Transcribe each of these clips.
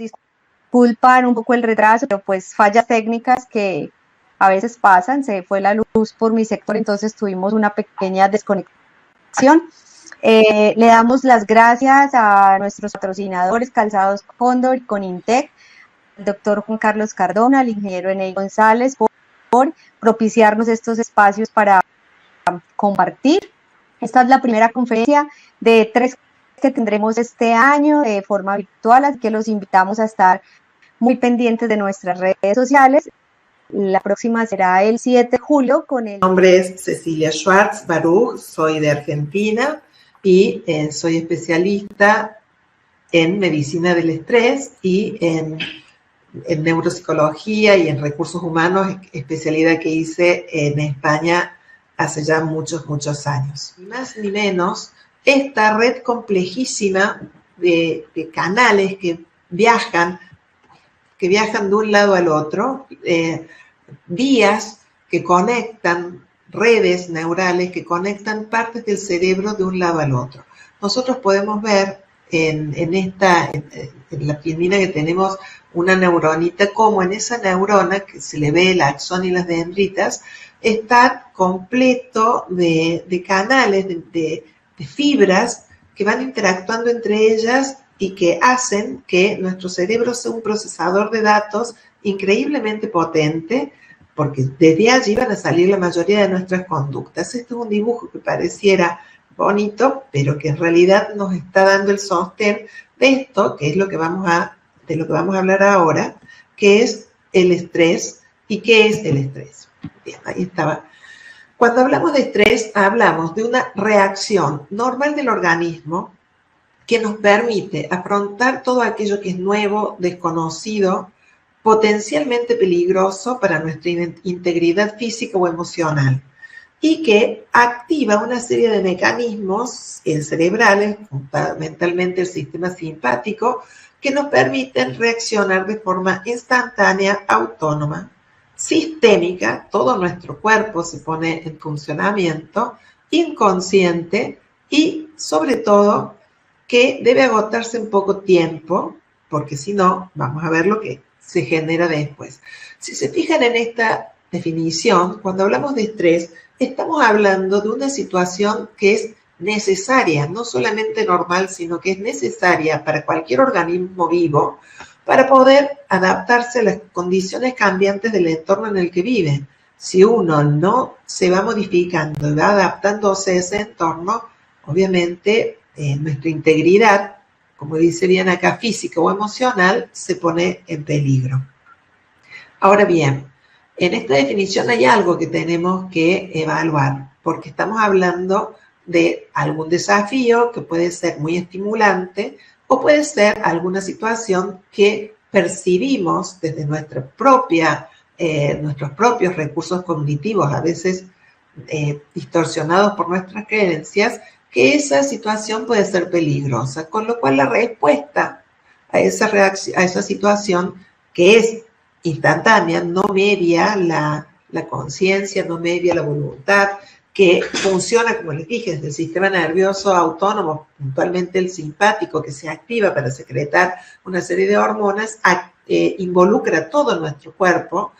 disculpan un poco el retraso, pero pues fallas técnicas que a veces pasan, se fue la luz por mi sector, entonces tuvimos una pequeña desconexión. Le damos las gracias a nuestros patrocinadores Calzados Cóndor y Conintec, al doctor Juan Carlos Cardona, al ingeniero Eney González por propiciarnos estos espacios para compartir. Esta es la primera conferencia de 3 que tendremos este año de forma virtual, así que los invitamos a estar muy pendientes de nuestras redes sociales. La próxima será el 7 de julio con el... Mi nombre es Cecilia Schwartz Baruch, soy de Argentina y soy especialista en medicina del estrés y en neuropsicología y en recursos humanos, especialidad que hice en España hace ya muchos años. Ni más ni menos, esta red complejísima de canales que viajan de un lado al otro, vías que conectan, redes neurales que conectan partes del cerebro de un lado al otro. Nosotros podemos ver en la piedina que tenemos una neuronita, como en esa neurona, que se le ve el axón y las dendritas, está completo de canales, de fibras que van interactuando entre ellas y que hacen que nuestro cerebro sea un procesador de datos increíblemente potente, porque desde allí van a salir la mayoría de nuestras conductas. Este es un dibujo que pareciera bonito, pero que en realidad nos está dando el sostén de esto, que es de lo que vamos a hablar ahora, que es el estrés. ¿Y qué es el estrés? Bien, ahí estaba. Cuando hablamos de estrés, hablamos de una reacción normal del organismo que nos permite afrontar todo aquello que es nuevo, desconocido, potencialmente peligroso para nuestra integridad física o emocional, y que activa una serie de mecanismos cerebrales, fundamentalmente el sistema simpático, que nos permiten reaccionar de forma instantánea, autónoma, sistémica. Todo nuestro cuerpo se pone en funcionamiento, inconsciente y, sobre todo, que debe agotarse en poco tiempo, porque si no, vamos a ver lo que se genera después. Si se fijan en esta definición, cuando hablamos de estrés, estamos hablando de una situación que es necesaria, no solamente normal, sino que es necesaria para cualquier organismo vivo para poder adaptarse a las condiciones cambiantes del entorno en el que vive. Si uno no se va modificando y va adaptándose a ese entorno, obviamente nuestra integridad, como dice bien acá, física o emocional, se pone en peligro. Ahora bien, en esta definición hay algo que tenemos que evaluar, porque estamos hablando de algún desafío que puede ser muy estimulante o puede ser alguna situación que percibimos desde nuestros propios recursos cognitivos, a veces distorsionados por nuestras creencias, que esa situación puede ser peligrosa, con lo cual la respuesta a esa situación, que es instantánea, no media la conciencia, no media la voluntad, que funciona, como les dije, desde el sistema nervioso autónomo, puntualmente el simpático, que se activa para secretar una serie de hormonas, involucra todo nuestro cuerpo,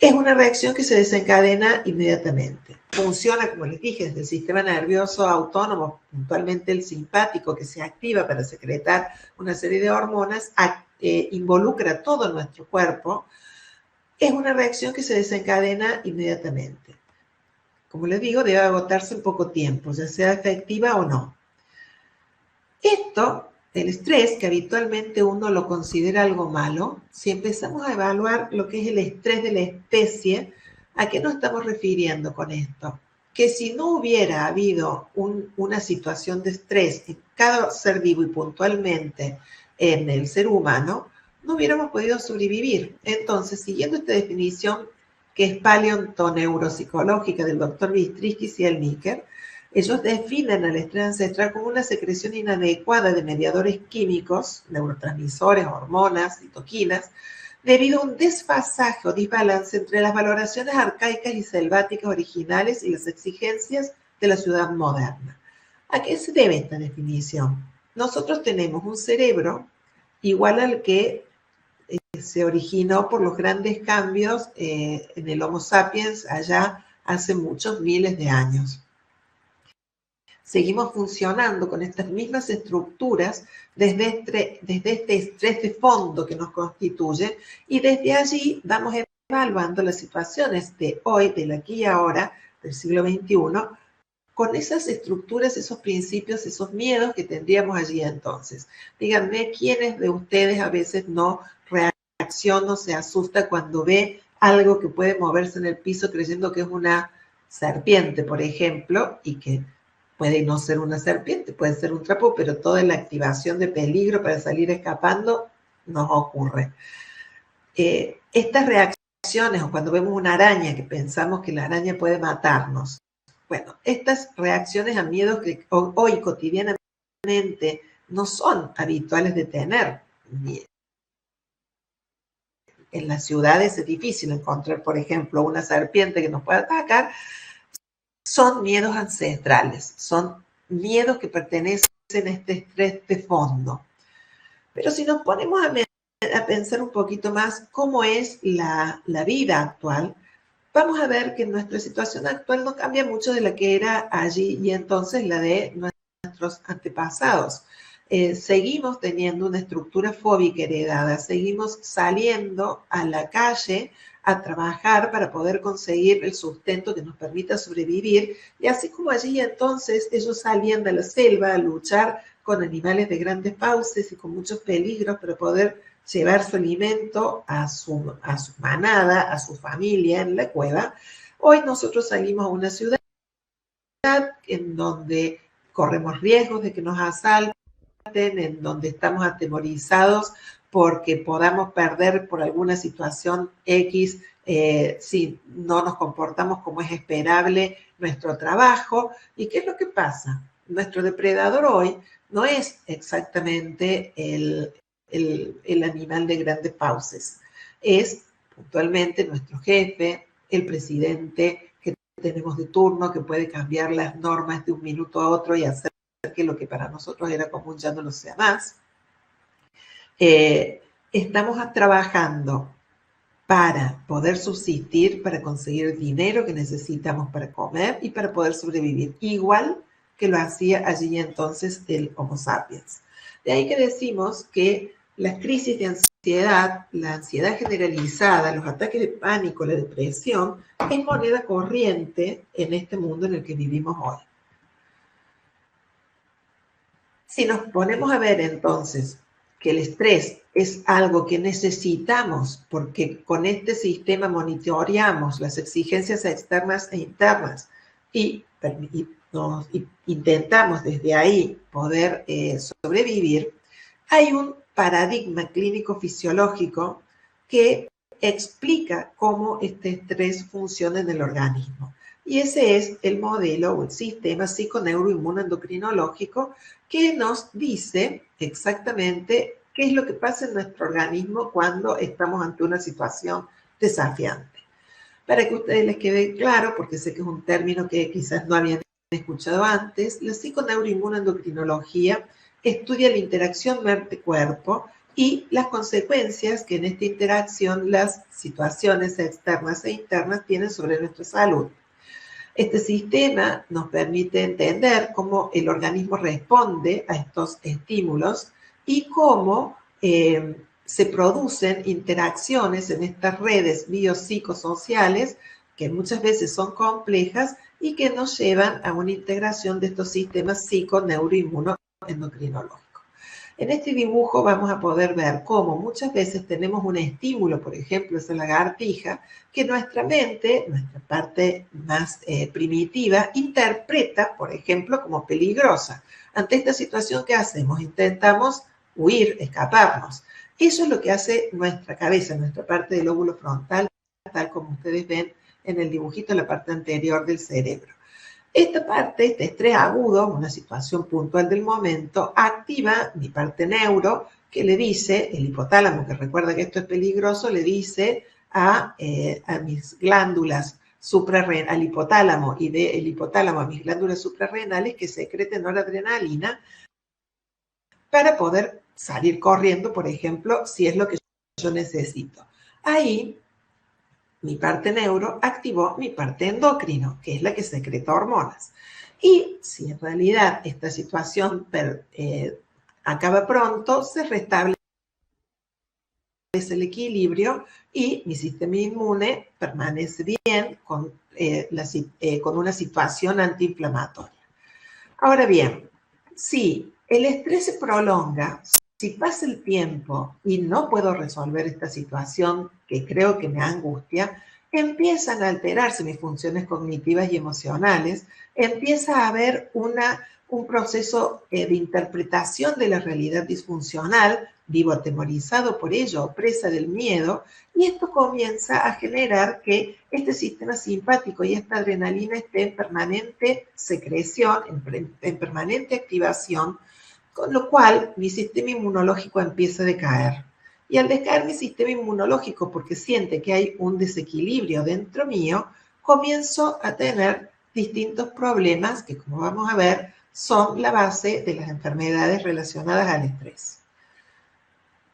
es una reacción que se desencadena inmediatamente. Funciona, como les dije, desde el sistema nervioso autónomo, puntualmente el simpático, que se activa para secretar una serie de hormonas, involucra todo nuestro cuerpo. Es una reacción que se desencadena inmediatamente. Como les digo, debe agotarse en poco tiempo, ya sea efectiva o no. El estrés, que habitualmente uno lo considera algo malo, si empezamos a evaluar lo que es el estrés de la especie, ¿a qué nos estamos refiriendo con esto? Que si no hubiera habido una situación de estrés en cada ser vivo y puntualmente en el ser humano, no hubiéramos podido sobrevivir. Entonces, siguiendo esta definición que es paleontoneuropsicológica del doctor Bistrisky y Sielniker, ellos definen al estrés ancestral como una secreción inadecuada de mediadores químicos, neurotransmisores, hormonas, citoquinas, debido a un desfasaje o desbalance entre las valoraciones arcaicas y selváticas originales y las exigencias de la ciudad moderna. ¿A qué se debe esta definición? Nosotros tenemos un cerebro igual al que se originó por los grandes cambios en el Homo sapiens allá hace muchos miles de años. Seguimos funcionando con estas mismas estructuras desde este estrés de fondo que nos constituye, y desde allí vamos evaluando las situaciones de hoy, del aquí y ahora, del siglo XXI, con esas estructuras, esos principios, esos miedos que tendríamos allí entonces. Díganme, ¿quiénes de ustedes a veces no reacciona o se asusta cuando ve algo que puede moverse en el piso creyendo que es una serpiente, por ejemplo, y que puede no ser una serpiente, puede ser un trapo, pero toda la activación de peligro para salir escapando nos ocurre. Estas reacciones, o cuando vemos una araña que pensamos que la araña puede matarnos, bueno, estas reacciones a miedos que hoy cotidianamente no son habituales de tener. En las ciudades es difícil encontrar, por ejemplo, una serpiente que nos pueda atacar. Son miedos ancestrales, son miedos que pertenecen a este estrés de fondo. Pero si nos ponemos a pensar un poquito más cómo es la vida actual, vamos a ver que nuestra situación actual no cambia mucho de la que era allí y entonces la de nuestros antepasados. Seguimos teniendo una estructura fóbica heredada, seguimos saliendo a la calle a trabajar para poder conseguir el sustento que nos permita sobrevivir, y así como allí entonces ellos salían de la selva a luchar con animales de grandes fauces y con muchos peligros para poder llevar su alimento a su manada, a su familia en la cueva. Hoy nosotros salimos a una ciudad en donde corremos riesgos de que nos asalten, en donde estamos atemorizados porque podamos perder por alguna situación X si no nos comportamos como es esperable nuestro trabajo. ¿Y qué es lo que pasa? Nuestro depredador hoy no es exactamente el animal de grandes fauces, es puntualmente nuestro jefe, el presidente que tenemos de turno, que puede cambiar las normas de un minuto a otro y hacer que lo que para nosotros era común ya no lo sea más. Estamos trabajando para poder subsistir, para conseguir dinero que necesitamos para comer y para poder sobrevivir, igual que lo hacía allí entonces el Homo sapiens. De ahí que decimos que las crisis de ansiedad, la ansiedad generalizada, los ataques de pánico, la depresión, es moneda corriente en este mundo en el que vivimos hoy. Si nos ponemos a ver entonces que el estrés es algo que necesitamos porque con este sistema monitoreamos las exigencias externas e internas y intentamos desde ahí poder sobrevivir, hay un paradigma clínico fisiológico que explica cómo este estrés funciona en el organismo. Y ese es el modelo o el sistema psiconeuroinmunoendocrinológico que nos dice exactamente qué es lo que pasa en nuestro organismo cuando estamos ante una situación desafiante. Para que a ustedes les quede claro, porque sé que es un término que quizás no habían escuchado antes, la psiconeuroinmunoendocrinología estudia la interacción mente-cuerpo y las consecuencias que en esta interacción las situaciones externas e internas tienen sobre nuestra salud. Este sistema nos permite entender cómo el organismo responde a estos estímulos y cómo se producen interacciones en estas redes biopsicosociales que muchas veces son complejas y que nos llevan a una integración de estos sistemas psiconeuroinmunoendocrinológicos. En este dibujo vamos a poder ver cómo muchas veces tenemos un estímulo, por ejemplo, esa lagartija, que nuestra mente, nuestra parte más primitiva, interpreta, por ejemplo, como peligrosa. Ante esta situación, ¿qué hacemos? Intentamos huir, escaparnos. Eso es lo que hace nuestra cabeza, nuestra parte del lóbulo frontal, tal como ustedes ven en el dibujito, la parte anterior del cerebro. Esta parte, este estrés agudo, una situación puntual del momento, activa mi parte neuro que le dice, el hipotálamo, que recuerda que esto es peligroso, le dice a mis glándulas suprarrenales, al hipotálamo y del hipotálamo a mis glándulas suprarrenales que secreten noradrenalina para poder salir corriendo, por ejemplo, si es lo que yo necesito. Ahí mi parte neuro activó mi parte endocrino, que es la que secreta hormonas. Y si en realidad esta situación acaba pronto, se restablece el equilibrio y mi sistema inmune permanece bien con una situación antiinflamatoria. Ahora bien, si el estrés se prolonga, si pasa el tiempo y no puedo resolver esta situación que creo que me angustia, empiezan a alterarse mis funciones cognitivas y emocionales, empieza a haber un proceso de interpretación de la realidad disfuncional, vivo atemorizado por ello, presa del miedo, y esto comienza a generar que este sistema simpático y esta adrenalina esté en permanente secreción, en permanente activación, con lo cual mi sistema inmunológico empieza a decaer. Y al decaer mi sistema inmunológico, porque siente que hay un desequilibrio dentro mío, comienzo a tener distintos problemas que, como vamos a ver, son la base de las enfermedades relacionadas al estrés.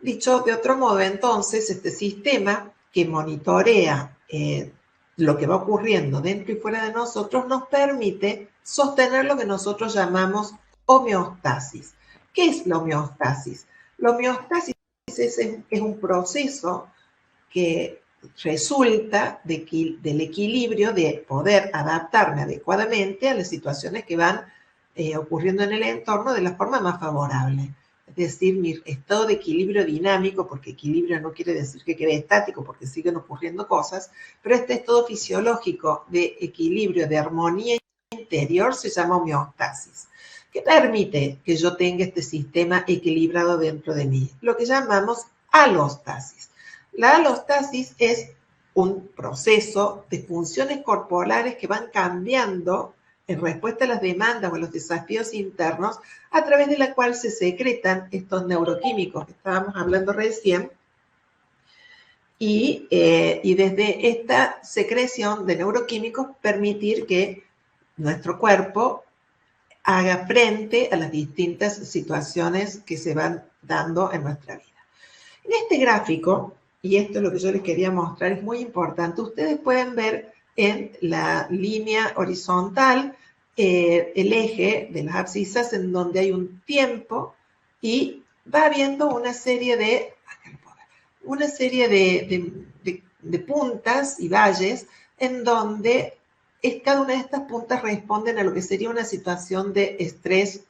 Dicho de otro modo, entonces, este sistema que monitorea lo que va ocurriendo dentro y fuera de nosotros nos permite sostener lo que nosotros llamamos homeostasis. ¿Qué es la homeostasis? La homeostasis es un proceso que resulta del equilibrio de poder adaptarme adecuadamente a las situaciones que van ocurriendo en el entorno de la forma más favorable. Es decir, mi estado de equilibrio dinámico, porque equilibrio no quiere decir que quede estático, porque siguen ocurriendo cosas, pero este estado fisiológico de equilibrio, de armonía interior, se llama homeostasis, que permite que yo tenga este sistema equilibrado dentro de mí, lo que llamamos alostasis. La alostasis es un proceso de funciones corporales que van cambiando en respuesta a las demandas o a los desafíos internos, a través de la cual se secretan estos neuroquímicos que estábamos hablando recién, y desde esta secreción de neuroquímicos permitir que nuestro cuerpo haga frente a las distintas situaciones que se van dando en nuestra vida. En este gráfico, y esto es lo que yo les quería mostrar, es muy importante, ustedes pueden ver en la línea horizontal el eje de las abscisas en donde hay un tiempo y va habiendo una serie de puntas y valles en donde cada una de estas puntas responden a lo que sería una situación de estrés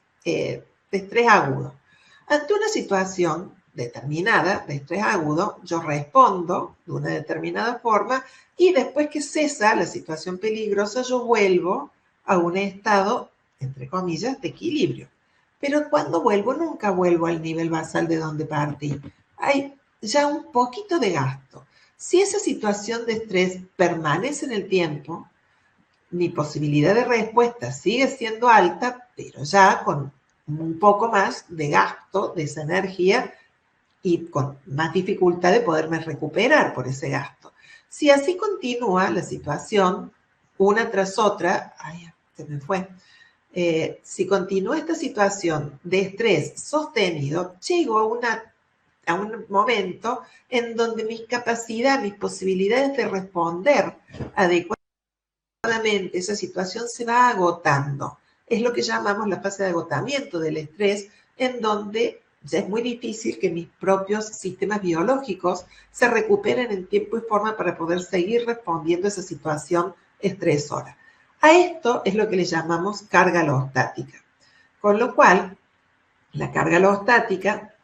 agudo. Ante una situación determinada de estrés agudo, yo respondo de una determinada forma y después que cesa la situación peligrosa, yo vuelvo a un estado, entre comillas, de equilibrio. Pero cuando vuelvo, nunca vuelvo al nivel basal de donde partí. Hay ya un poquito de gasto. Si esa situación de estrés permanece en el tiempo, mi posibilidad de respuesta sigue siendo alta, pero ya con un poco más de gasto de esa energía y con más dificultad de poderme recuperar por ese gasto. Si así continúa la situación, una tras otra, se me fue. Si continúa esta situación de estrés sostenido, llego a un momento en donde mis capacidades, mis posibilidades de responder adecuadamente esa situación se va agotando. Es lo que llamamos la fase de agotamiento del estrés, en donde ya es muy difícil que mis propios sistemas biológicos se recuperen en tiempo y forma para poder seguir respondiendo a esa situación estresora. A esto es lo que le llamamos carga alostática. Con lo cual, la carga alostática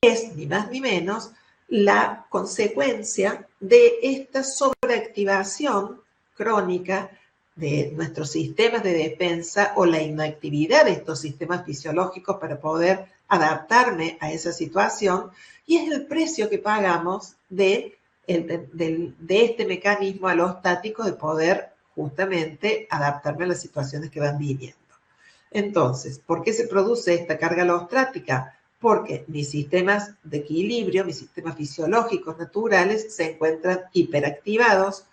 es ni más ni menos la consecuencia de esta sobreactivación crónica de nuestros sistemas de defensa o la inactividad de estos sistemas fisiológicos para poder adaptarme a esa situación, y es el precio que pagamos de este mecanismo alostático de poder justamente adaptarme a las situaciones que van viniendo. Entonces, ¿por qué se produce esta carga alostática? Porque mis sistemas de equilibrio, mis sistemas fisiológicos naturales se encuentran hiperactivados,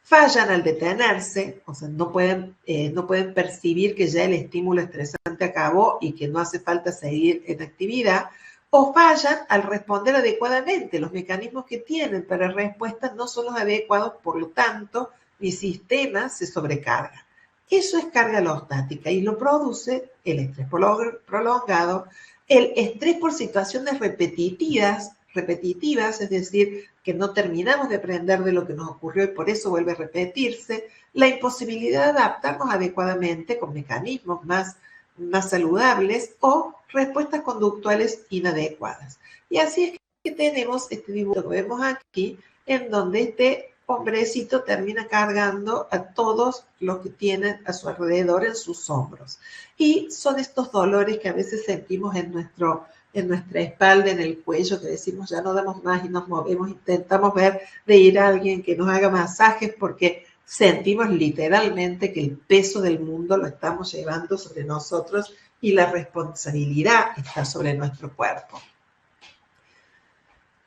fallan al detenerse, o sea, no pueden percibir que ya el estímulo estresante acabó y que no hace falta seguir en actividad, o fallan al responder adecuadamente. Los mecanismos que tienen para respuestas no son los adecuados, por lo tanto, mi sistema se sobrecarga. Eso es carga alostática y lo produce el estrés prolongado, el estrés por situaciones repetitivas, es decir, que no terminamos de aprender de lo que nos ocurrió y por eso vuelve a repetirse, la imposibilidad de adaptarnos adecuadamente con mecanismos más saludables o respuestas conductuales inadecuadas. Y así es que tenemos este dibujo que vemos aquí, en donde este hombrecito termina cargando a todos los que tienen a su alrededor en sus hombros. Y son estos dolores que a veces sentimos en nuestra espalda, en el cuello, que decimos ya no damos más y nos movemos, intentamos ver de ir a alguien que nos haga masajes porque sentimos literalmente que el peso del mundo lo estamos llevando sobre nosotros y la responsabilidad está sobre nuestro cuerpo.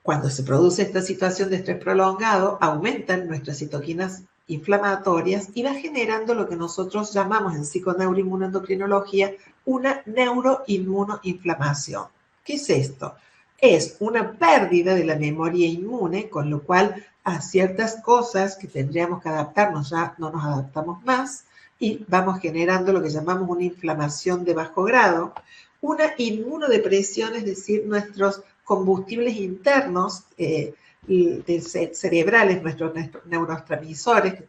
Cuando se produce esta situación de estrés prolongado, aumentan nuestras citoquinas inflamatorias y va generando lo que nosotros llamamos en psiconeuroinmunoendocrinología una neuroinmunoinflamación. ¿Qué es esto? Es una pérdida de la memoria inmune, con lo cual a ciertas cosas que tendríamos que adaptarnos ya no nos adaptamos más y vamos generando lo que llamamos una inflamación de bajo grado, una inmunodepresión, es decir, nuestros combustibles internos cerebrales, nuestros neurotransmisores,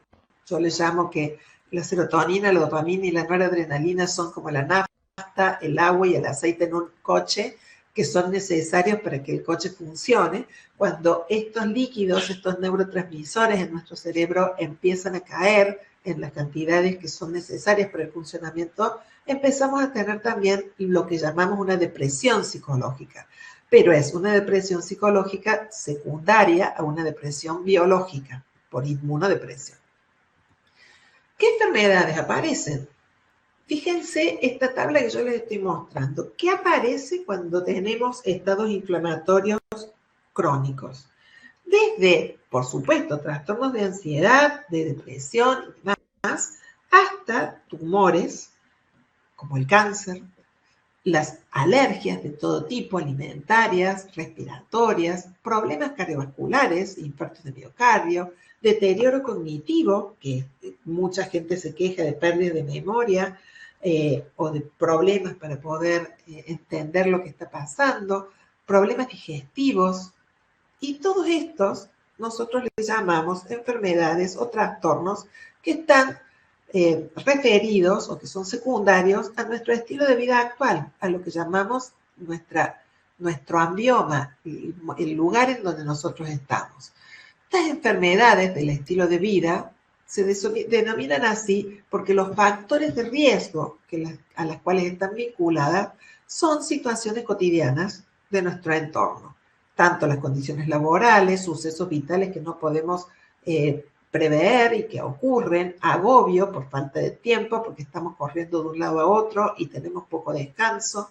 yo les llamo que la serotonina, la dopamina y la noradrenalina son como la nafta, el agua y el aceite en un coche, que son necesarios para que el coche funcione. Cuando estos líquidos, estos neurotransmisores en nuestro cerebro empiezan a caer en las cantidades que son necesarias para el funcionamiento, empezamos a tener también lo que llamamos una depresión psicológica. Pero es una depresión psicológica secundaria a una depresión biológica por inmunodepresión. ¿Qué enfermedades aparecen? Fíjense esta tabla que yo les estoy mostrando. ¿Qué aparece cuando tenemos estados inflamatorios crónicos? Desde, por supuesto, trastornos de ansiedad, de depresión y demás, hasta tumores, como el cáncer, las alergias de todo tipo, alimentarias, respiratorias, problemas cardiovasculares, infartos de miocardio, deterioro cognitivo, que mucha gente se queja de pérdida de memoria o de problemas para poder entender lo que está pasando, problemas digestivos, y todos estos nosotros les llamamos enfermedades o trastornos que están referidos o que son secundarios a nuestro estilo de vida actual, a lo que llamamos nuestro ambioma, el lugar en donde nosotros estamos. Estas enfermedades del estilo de vida se denominan así porque los factores de riesgo a las cuales están vinculadas son situaciones cotidianas de nuestro entorno, tanto las condiciones laborales, sucesos vitales que no podemos prever y que ocurren, agobio por falta de tiempo, porque estamos corriendo de un lado a otro y tenemos poco descanso,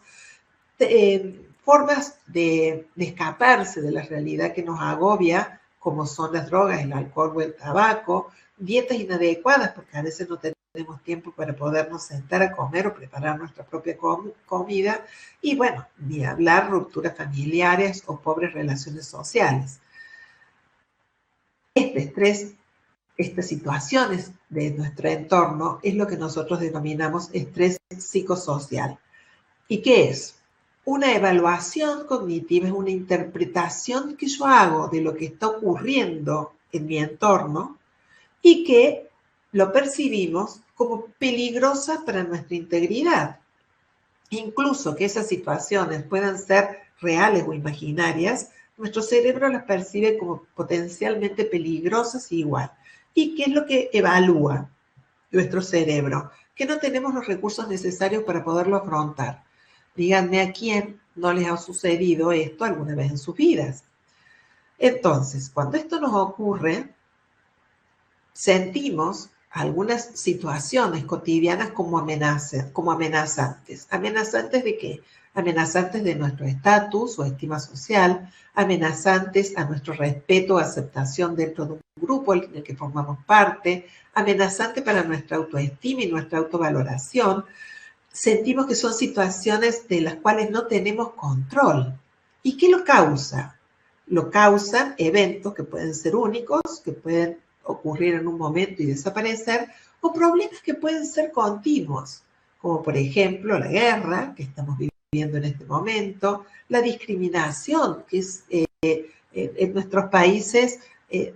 formas de escaparse de la realidad que nos agobia, como son las drogas, el alcohol o el tabaco, dietas inadecuadas, porque a veces no tenemos tiempo para podernos sentar a comer o preparar nuestra propia comida, y bueno, ni hablar rupturas familiares o pobres relaciones sociales. Este estrés, estas situaciones de nuestro entorno es lo que nosotros denominamos estrés psicosocial. ¿Y qué es? Una evaluación cognitiva, es una interpretación que yo hago de lo que está ocurriendo en mi entorno y que lo percibimos como peligrosa para nuestra integridad. Incluso que esas situaciones puedan ser reales o imaginarias, nuestro cerebro las percibe como potencialmente peligrosas igual. ¿Y qué es lo que evalúa nuestro cerebro? Que no tenemos los recursos necesarios para poderlo afrontar. Díganme a quién no les ha sucedido esto alguna vez en sus vidas. Entonces, cuando esto nos ocurre, sentimos algunas situaciones cotidianas como amenazantes. ¿Amenazantes de qué? Amenazantes de nuestro estatus o estima social, amenazantes a nuestro respeto o aceptación dentro de un grupo en el que formamos parte, amenazantes para nuestra autoestima y nuestra autovaloración. Sentimos que son situaciones de las cuales no tenemos control. ¿Y qué lo causa? Lo causan eventos que pueden ser únicos, que pueden ocurrir en un momento y desaparecer, o problemas que pueden ser continuos, como por ejemplo la guerra que estamos viviendo en este momento, la discriminación, que es en nuestros países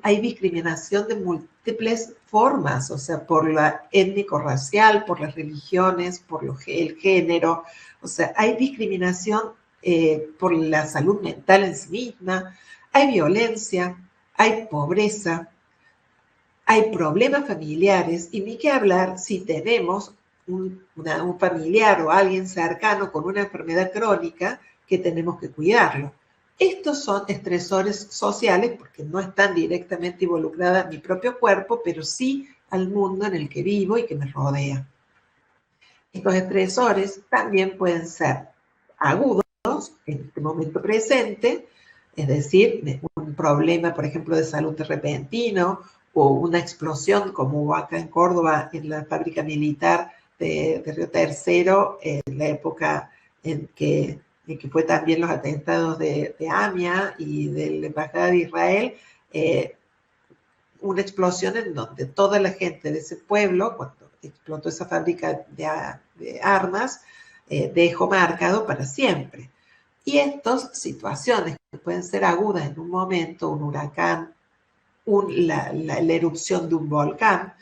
hay discriminación de múltiples formas, o sea, por la étnico-racial, por las religiones, por el género, o sea, hay discriminación por la salud mental en sí misma, hay violencia, hay pobreza, hay problemas familiares, y ni qué hablar si tenemos un familiar o alguien cercano con una enfermedad crónica que tenemos que cuidarlo. Estos son estresores sociales porque no están directamente involucradas en mi propio cuerpo, pero sí al mundo en el que vivo y que me rodea. Estos estresores también pueden ser agudos en este momento presente, es decir, un problema, por ejemplo, de salud repentino o una explosión como hubo acá en Córdoba en la fábrica militar de Río Tercero, en la época en que fue también los atentados de AMIA y de la Embajada de Israel, una explosión en donde toda la gente de ese pueblo, cuando explotó esa fábrica de armas, dejó marcado para siempre. Y estas situaciones que pueden ser agudas en un momento, un huracán, la erupción de un volcán,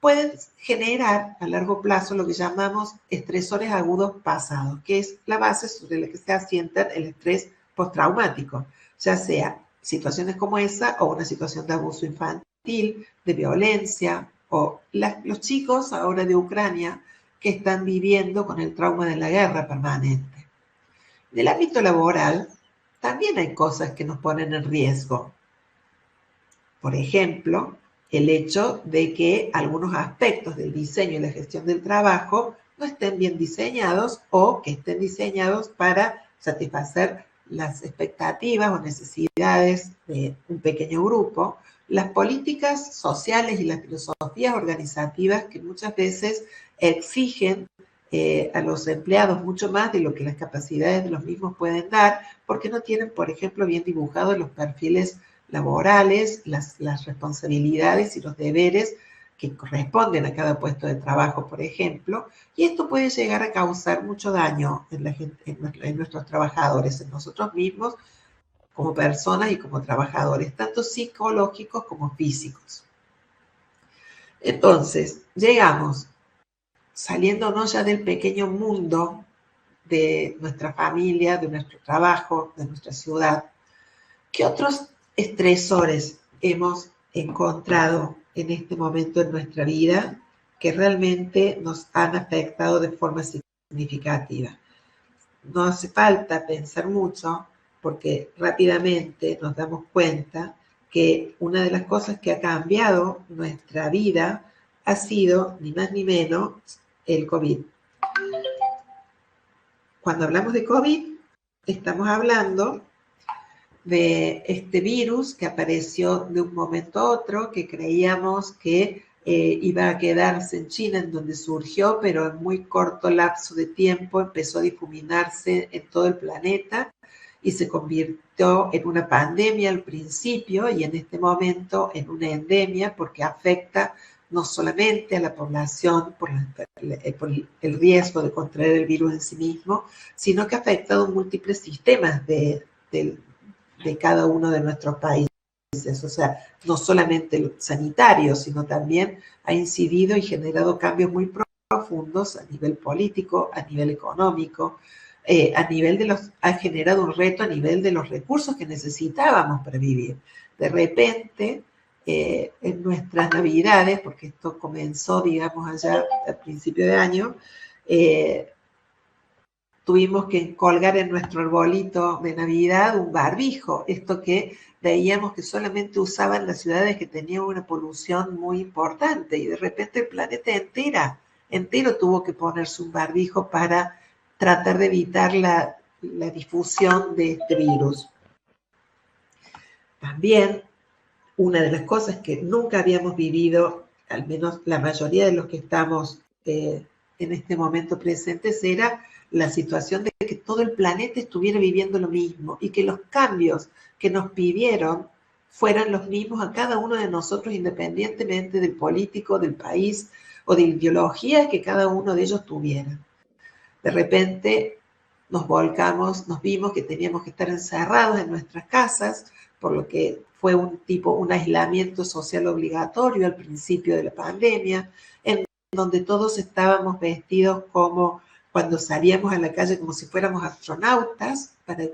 pueden generar a largo plazo lo que llamamos estresores agudos pasados, que es la base sobre la que se asienta el estrés postraumático, ya sea situaciones como esa o una situación de abuso infantil, de violencia, o los chicos ahora de Ucrania que están viviendo con el trauma de la guerra permanente. En el ámbito laboral también hay cosas que nos ponen en riesgo. Por ejemplo, el hecho de que algunos aspectos del diseño y la gestión del trabajo no estén bien diseñados o que estén diseñados para satisfacer las expectativas o necesidades de un pequeño grupo, las políticas sociales y las filosofías organizativas que muchas veces exigen a los empleados mucho más de lo que las capacidades de los mismos pueden dar, porque no tienen, por ejemplo, bien dibujados los perfiles laborales, las responsabilidades y los deberes que corresponden a cada puesto de trabajo, por ejemplo, y esto puede llegar a causar mucho daño en, la gente, en nuestros trabajadores, en nosotros mismos, como personas y como trabajadores, tanto psicológicos como físicos. Entonces, llegamos, saliéndonos ya del pequeño mundo de nuestra familia, de nuestro trabajo, de nuestra ciudad. ¿Qué otros estresores hemos encontrado en este momento en nuestra vida que realmente nos han afectado de forma significativa? No hace falta pensar mucho porque rápidamente nos damos cuenta que una de las cosas que ha cambiado nuestra vida ha sido, ni más ni menos, el COVID. Cuando hablamos de COVID, estamos hablando de este virus que apareció de un momento a otro, que creíamos que iba a quedarse en China, en donde surgió, pero en muy corto lapso de tiempo empezó a difuminarse en todo el planeta y se convirtió en una pandemia al principio y en este momento en una endemia porque afecta no solamente a la población por el riesgo de contraer el virus en sí mismo, sino que ha afectado múltiples sistemas de cada uno de nuestros países. O sea, no solamente el sanitario, sino también ha incidido y generado cambios muy profundos a nivel político, a nivel económico, a nivel de ha generado un reto a nivel de los recursos que necesitábamos para vivir. De repente, en nuestras navidades, porque esto comenzó, digamos, allá al principio de año, tuvimos que colgar en nuestro arbolito de Navidad un barbijo, esto que veíamos que solamente usaban las ciudades que tenían una polución muy importante, y de repente el planeta entero tuvo que ponerse un barbijo para tratar de evitar la difusión de este virus. También, una de las cosas que nunca habíamos vivido, al menos la mayoría de los que estamos en en este momento presente era la situación de que todo el planeta estuviera viviendo lo mismo y que los cambios que nos pidieron fueran los mismos a cada uno de nosotros, independientemente del político, del país o de ideología que cada uno de ellos tuviera. De repente nos volcamos, nos vimos que teníamos que estar encerrados en nuestras casas, por lo que fue un aislamiento social obligatorio al principio de la pandemia, en donde todos estábamos vestidos como cuando salíamos a la calle como si fuéramos astronautas para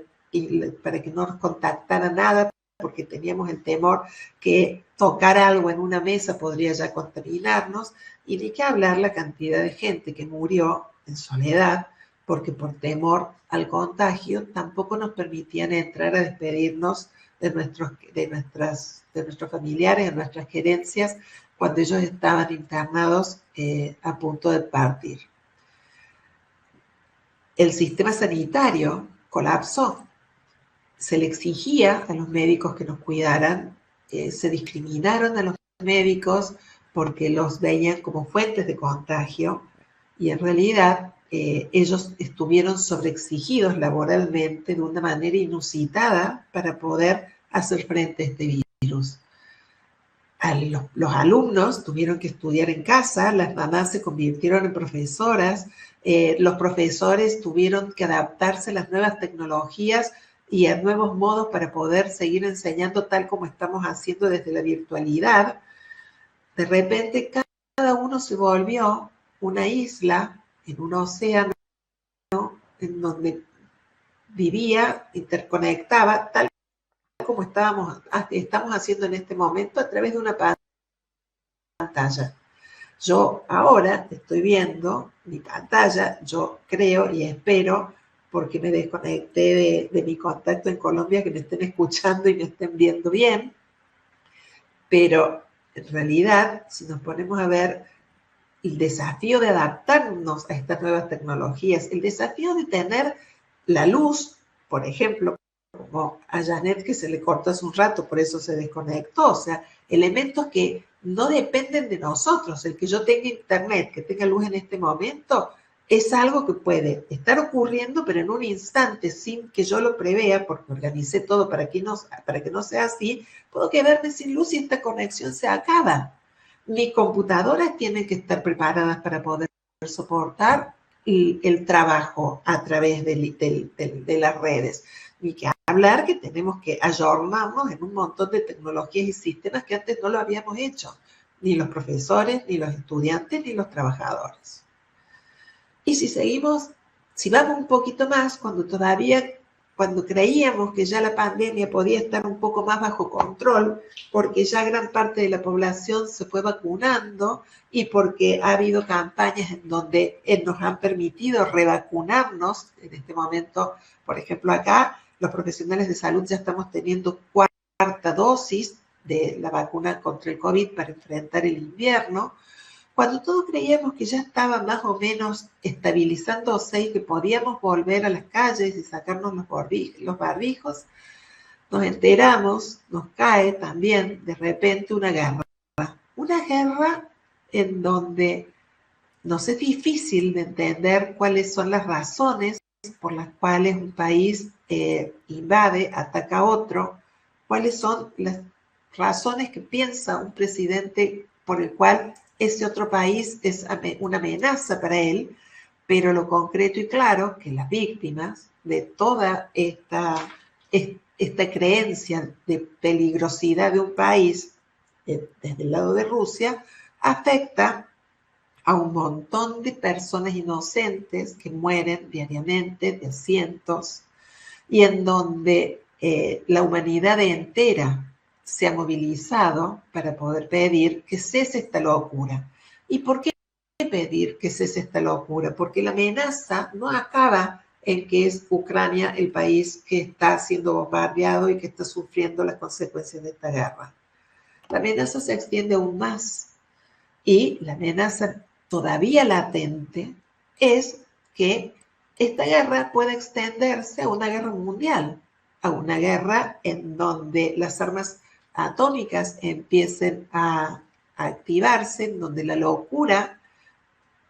que no nos contactara nada, porque teníamos el temor que tocar algo en una mesa podría ya contaminarnos, y ni que hablar la cantidad de gente que murió en soledad, porque por temor al contagio tampoco nos permitían entrar a despedirnos de nuestros familiares, de nuestras gerencias, cuando ellos estaban internados a punto de partir. El sistema sanitario colapsó. Se le exigía a los médicos que nos cuidaran, se discriminaron a los médicos porque los veían como fuentes de contagio, y en realidad ellos estuvieron sobreexigidos laboralmente de una manera inusitada para poder hacer frente a este virus. Los alumnos tuvieron que estudiar en casa, las mamás se convirtieron en profesoras, los profesores tuvieron que adaptarse a las nuevas tecnologías y a nuevos modos para poder seguir enseñando tal como estamos haciendo desde la virtualidad. De repente cada uno se volvió una isla en un océano en donde vivía, interconectaba, tal como estamos haciendo en este momento a través de una pantalla. Yo ahora estoy viendo mi pantalla, yo creo y espero, porque me desconecté de mi contacto en Colombia, que me estén escuchando y me estén viendo bien, pero en realidad, si nos ponemos a ver el desafío de adaptarnos a estas nuevas tecnologías, el desafío de tener la luz, por ejemplo, como a Janet que se le cortó hace un rato, por eso se desconectó, o sea, elementos que no dependen de nosotros. El que yo tenga internet, que tenga luz en este momento, es algo que puede estar ocurriendo, pero en un instante, sin que yo lo prevea, porque organicé todo para que no sea así, puedo quedarme sin luz y esta conexión se acaba. Mis computadoras tienen que estar preparadas para poder soportar el trabajo a través de las redes. Ni que hablar que tenemos que ayornarnos en un montón de tecnologías y sistemas que antes no lo habíamos hecho, ni los profesores, ni los estudiantes, ni los trabajadores. Y si vamos un poquito más, cuando creíamos que ya la pandemia podía estar un poco más bajo control, porque ya gran parte de la población se fue vacunando y porque ha habido campañas en donde nos han permitido revacunarnos. En este momento, por ejemplo, acá los profesionales de salud ya estamos teniendo cuarta dosis de la vacuna contra el COVID para enfrentar el invierno. Cuando todos creíamos que ya estaba más o menos estabilizándose y que podíamos volver a las calles y sacarnos los barbijos, nos enteramos, nos cae también de repente una guerra. Una guerra en donde nos es difícil de entender cuáles son las razones por las cuales un país invade, ataca a otro, cuáles son las razones que piensa un presidente por el cual ese otro país es una amenaza para él, pero lo concreto y claro que las víctimas de toda esta creencia de peligrosidad de un país desde el lado de Rusia afecta a un montón de personas inocentes que mueren diariamente, de cientos, y en donde la humanidad entera se ha movilizado para poder pedir que cese esta locura. ¿Y por qué pedir que cese esta locura? Porque la amenaza no acaba en que es Ucrania el país que está siendo bombardeado y que está sufriendo las consecuencias de esta guerra. La amenaza se extiende aún más, y la amenaza todavía latente es que esta guerra pueda extenderse a una guerra mundial, a una guerra en donde las armas atómicas empiecen a activarse, en donde la locura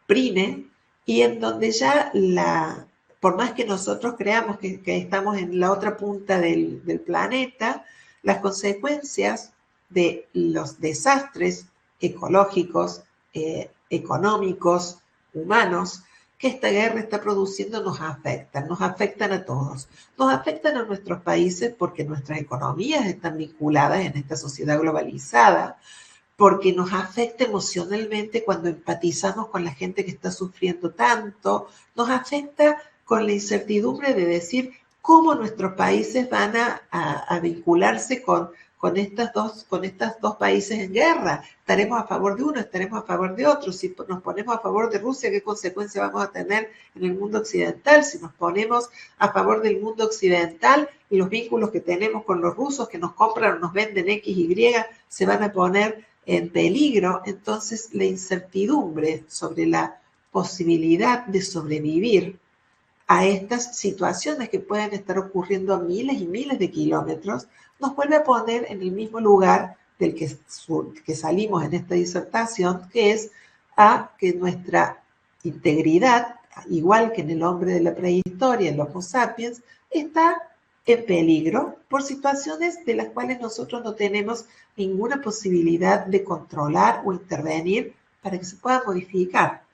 prime y en donde ya por más que nosotros creamos que estamos en la otra punta del planeta, las consecuencias de los desastres ecológicos, económicos, humanos, que esta guerra está produciendo nos afectan a todos. Nos afectan a nuestros países porque nuestras economías están vinculadas en esta sociedad globalizada, porque nos afecta emocionalmente cuando empatizamos con la gente que está sufriendo tanto, nos afecta con la incertidumbre de decir cómo nuestros países van a vincularse con estos dos países en guerra. ¿Estaremos a favor de uno? ¿Estaremos a favor de otro? Si nos ponemos a favor de Rusia, ¿qué consecuencias vamos a tener en el mundo occidental? Si nos ponemos a favor del mundo occidental y los vínculos que tenemos con los rusos que nos compran o nos venden X, Y, se van a poner en peligro. Entonces la incertidumbre sobre la posibilidad de sobrevivir a estas situaciones que pueden estar ocurriendo a miles y miles de kilómetros, nos vuelve a poner en el mismo lugar del que salimos en esta disertación, que es a que nuestra integridad, igual que en el hombre de la prehistoria, el Homo sapiens, está en peligro por situaciones de las cuales nosotros no tenemos ninguna posibilidad de controlar o intervenir para que se pueda modificar.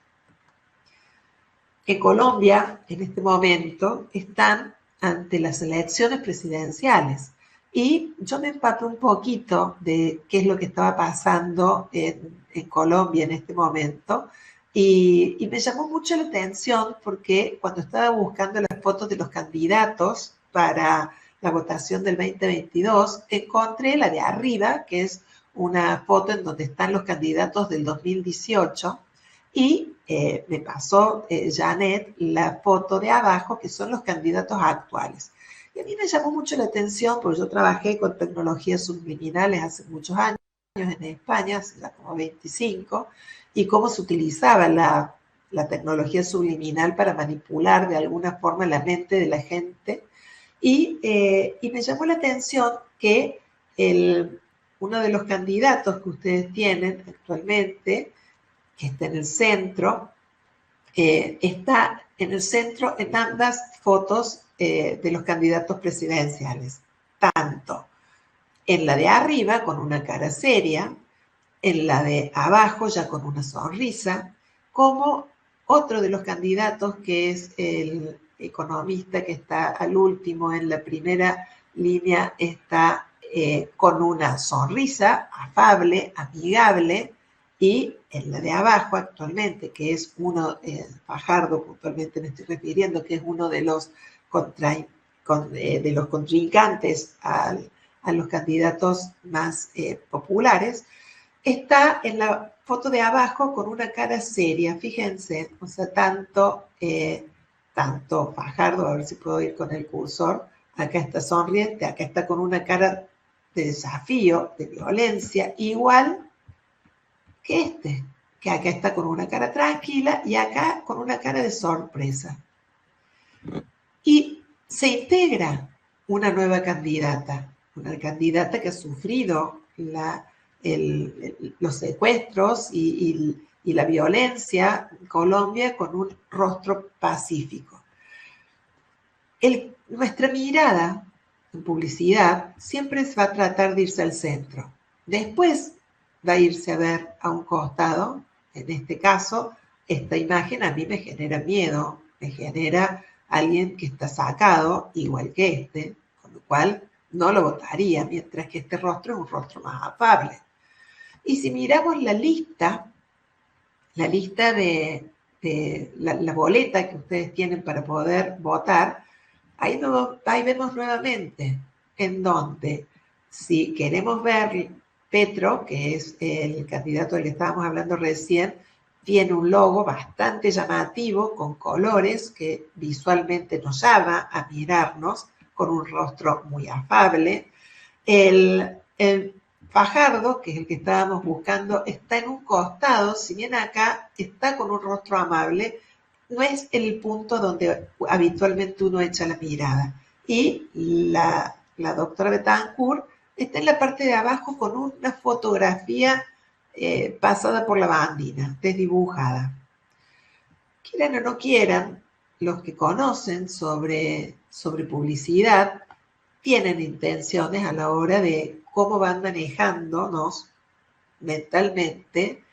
En Colombia, en este momento, están ante las elecciones presidenciales y yo me empapé un poquito de qué es lo que estaba pasando en Colombia en este momento y me llamó mucho la atención porque cuando estaba buscando las fotos de los candidatos para la votación del 2022, encontré la de arriba, que es una foto en donde están los candidatos del 2018, y me pasó Janet la foto de abajo, que son los candidatos actuales. Y a mí me llamó mucho la atención, porque yo trabajé con tecnologías subliminales hace muchos años en España, hace ya como 25, y cómo se utilizaba la tecnología subliminal para manipular de alguna forma la mente de la gente. Y me llamó la atención que uno de los candidatos que ustedes tienen actualmente, que está en el centro, está en el centro en ambas fotos de los candidatos presidenciales, tanto en la de arriba con una cara seria, en la de abajo ya con una sonrisa, como otro de los candidatos que es el economista que está al último en la primera línea, está con una sonrisa afable, amigable, y en la de abajo actualmente, que es uno, Fajardo puntualmente me estoy refiriendo, que es uno de los, de los contrincantes a los candidatos más populares, está en la foto de abajo con una cara seria, fíjense, o sea, tanto Fajardo, a ver si puedo ir con el cursor, acá está sonriente, acá está con una cara de desafío, de violencia, igual que que acá está con una cara tranquila y acá con una cara de sorpresa. Y se integra una nueva candidata, una candidata que ha sufrido los secuestros y la violencia en Colombia con un rostro pacífico. Nuestra mirada en publicidad siempre va a tratar de irse al centro. Después va a irse a ver a un costado. En este caso, esta imagen a mí me genera miedo, me genera alguien que está sacado, igual que este, con lo cual no lo votaría, mientras que este rostro es un rostro más afable. Y si miramos la lista de la boleta que ustedes tienen para poder votar, ahí vemos nuevamente en donde, si queremos ver Petro, que es el candidato del que estábamos hablando recién, tiene un logo bastante llamativo, con colores que visualmente nos llama a mirarnos, con un rostro muy afable. El Fajardo, que es el que estábamos buscando, está en un costado, si bien acá está con un rostro amable, no es el punto donde habitualmente uno echa la mirada. Y la doctora Betancourt está en la parte de abajo con una fotografía pasada por la bandina, desdibujada. quieran o no quieran, los que conocen sobre publicidad tienen intenciones a la hora de cómo van manejándonos mentalmente